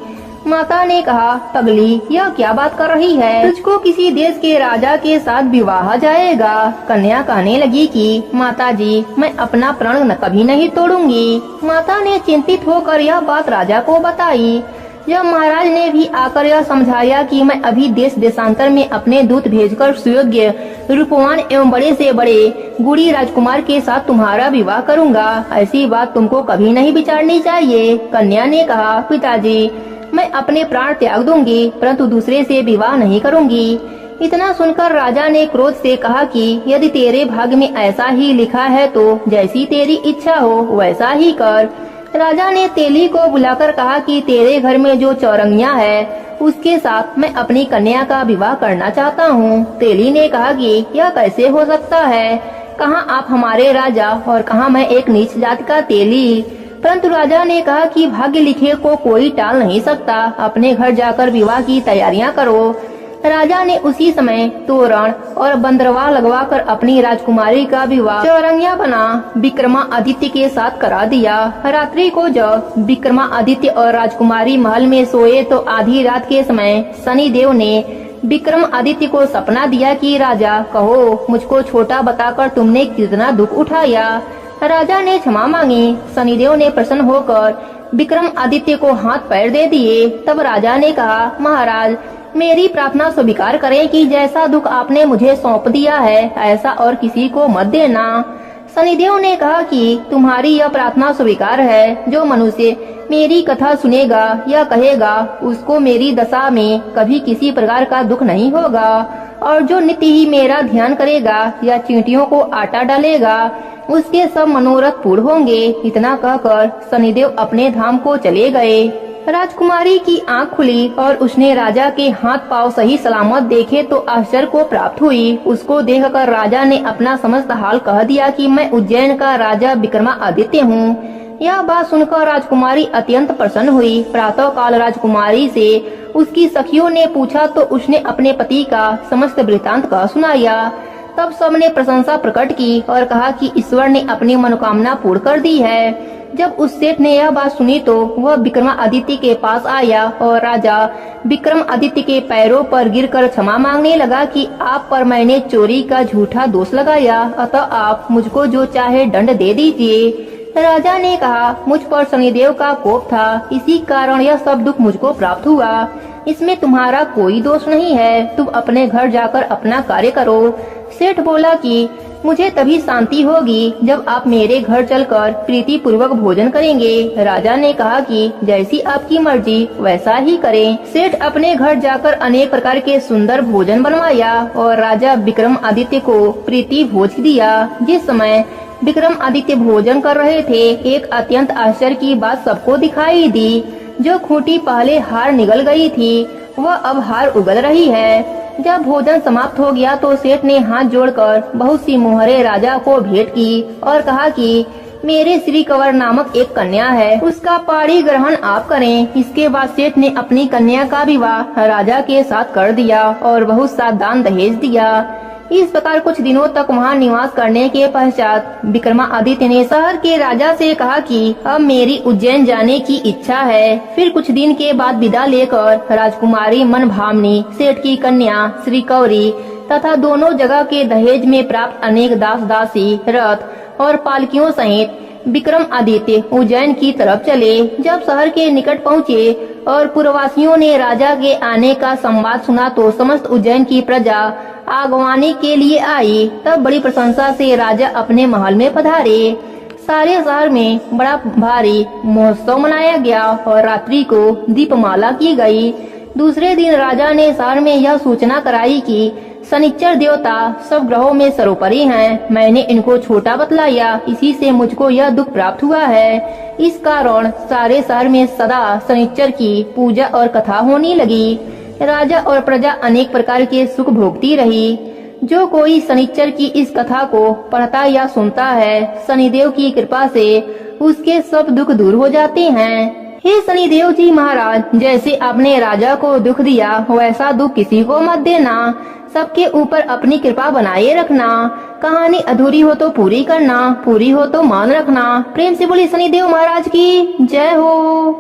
माता ने कहा, पगली, यह क्या बात कर रही है? तुझको किसी देश के राजा के साथ विवाह जाएगा। कन्या कहने लगी कि माताजी, मैं अपना प्रण कभी नहीं तोड़ूंगी। माता ने चिंतित होकर यह बात राजा को बताई। जब महाराज ने भी आकर यह समझाया कि मैं अभी देश देशांतर में अपने दूत भेजकर सुयोग्य, रूपवान एवं बड़े से बड़े गुड़ी राजकुमार के साथ तुम्हारा विवाह करूंगा, ऐसी बात तुमको कभी नहीं विचारनी चाहिए। कन्या ने कहा, पिताजी, मैं अपने प्राण त्याग दूंगी परंतु दूसरे से विवाह नहीं करूंगी। इतना सुनकर राजा ने क्रोध से कहा कि यदि तेरे भाग्य में ऐसा ही लिखा है तो जैसी तेरी इच्छा हो वैसा ही कर। राजा ने तेली को बुलाकर कहा कि तेरे घर में जो चौरंगिया है उसके साथ मैं अपनी कन्या का विवाह करना चाहता हूँ। तेली ने कहा कि यह कैसे हो सकता है? कहाँ आप हमारे राजा और कहाँ मैं एक नीच जाति का तेली। परंतु राजा ने कहा कि भाग्य लिखे को कोई टाल नहीं सकता, अपने घर जाकर विवाह की तैयारियां करो। राजा ने उसी समय तोरण और बंदरवा लगवाकर अपनी राजकुमारी का विवाह चौरंगिया बना विक्रमादित्य के साथ करा दिया। रात्रि को जब विक्रमादित्य और राजकुमारी महल में सोए तो आधी रात के समय शनिदेव ने विक्रमादित्य को सपना दिया कि राजा, कहो मुझको छोटा बताकर तुमने कितना दुख उठाया। राजा ने क्षमा मांगी। शनिदेव ने प्रसन्न होकर विक्रमादित्य को हाथ पैर दे दिए। तब राजा ने कहा, महाराज, मेरी प्रार्थना स्वीकार करें कि जैसा दुख आपने मुझे सौंप दिया है ऐसा और किसी को मत देना। शनिदेव ने कहा कि तुम्हारी यह प्रार्थना स्वीकार है। जो मनुष्य मेरी कथा सुनेगा या कहेगा उसको मेरी दशा में कभी किसी प्रकार का दुख नहीं होगा, और जो नित्य ही मेरा ध्यान करेगा या चींटियों को आटा डालेगा उसके सब मनोरथ पूर्ण होंगे। इतना कहकर शनिदेव अपने धाम को चले गए। राजकुमारी की आंख खुली और उसने राजा के हाथ पांव सही सलामत देखे तो आश्चर्य को प्राप्त हुई। उसको देखकर राजा ने अपना समस्त हाल कह दिया कि मैं उज्जैन का राजा विक्रमादित्य हूँ। यह बात सुनकर राजकुमारी अत्यंत प्रसन्न हुई। प्रातः काल राजकुमारी से उसकी सखियों ने पूछा तो उसने अपने पति का समस्त वृतांत कह सुनाया। तब सबने प्रशंसा प्रकट की और कहा कि ईश्वर ने अपनी मनोकामना पूर्ण कर दी है। जब उस सेठ ने यह बात सुनी तो वह विक्रमादित्य के पास आया और राजा विक्रमादित्य के पैरों पर गिरकर क्षमा मांगने लगा कि आप पर मैंने चोरी का झूठा दोष लगाया, अतः आप मुझको जो चाहे दंड दे दीजिए। राजा ने कहा, मुझ पर शनिदेव का कोप था, इसी कारण यह सब दुख मुझको प्राप्त हुआ। इसमें तुम्हारा कोई दोष नहीं है, तुम अपने घर जाकर अपना कार्य करो। सेठ बोला कि मुझे तभी शांति होगी जब आप मेरे घर चलकर प्रीति पूर्वक भोजन करेंगे। राजा ने कहा कि जैसी आपकी मर्जी वैसा ही करें। सेठ अपने घर जाकर अनेक प्रकार के सुंदर भोजन बनवाया और राजा विक्रमादित्य को प्रीति भोज दिया। जिस समय विक्रमादित्य भोजन कर रहे थे, एक अत्यंत आश्चर्य की बात सबको दिखाई दी। जो खूंटी पहले हार निगल गई थी, वह अब हार उगल रही है। जब भोजन समाप्त हो गया तो सेठ ने हाथ जोड़कर बहुत सी मोहरें राजा को भेंट की और कहा कि मेरे श्री कंवर नामक एक कन्या है, उसका पाणी ग्रहण आप करें। इसके बाद सेठ ने अपनी कन्या का विवाह राजा के साथ कर दिया और बहुत सा दान दहेज दिया। इस प्रकार कुछ दिनों तक वहाँ निवास करने के पश्चात विक्रमादित्य ने शहर के राजा से कहा कि अब मेरी उज्जैन जाने की इच्छा है। फिर कुछ दिन के बाद विदा लेकर राजकुमारी मनभावनी, सेठ की कन्या श्री कौरी तथा दोनों जगह के दहेज में प्राप्त अनेक दास दासी, रथ और पालकियों सहित विक्रमादित्य उज्जैन की तरफ चले। जब शहर के निकट पहुँचे और पुरवासियों ने राजा के आने का संवाद सुना तो समस्त उज्जैन की प्रजा आगवानी के लिए आई। तब बड़ी प्रशंसा से राजा अपने महल में पधारे। सारे शहर में बड़ा भारी महोत्सव मनाया गया और रात्रि को दीपमाला की गई। दूसरे दिन राजा ने शहर में यह सूचना कराई कि शनिचर देवता सब ग्रहों में सर्वोपरि हैं। मैंने इनको छोटा बतलाया, इसी से मुझको यह दुख प्राप्त हुआ है। इस कारण सारे शहर में सदा शनिचर की पूजा और कथा होने लगी। राजा और प्रजा अनेक प्रकार के सुख भोगती रही। जो कोई शनिचर की इस कथा को पढ़ता या सुनता है, शनिदेव की कृपा से उसके सब दुख दूर हो जाते हैं। हे शनिदेव जी महाराज, जैसे आपने राजा को दुख दिया वैसा दुख किसी को मत देना। सबके ऊपर अपनी कृपा बनाए रखना। कहानी अधूरी हो तो पूरी करना, पूरी हो तो मान रखना। प्रेम से बोली शनिदेव महाराज की जय हो।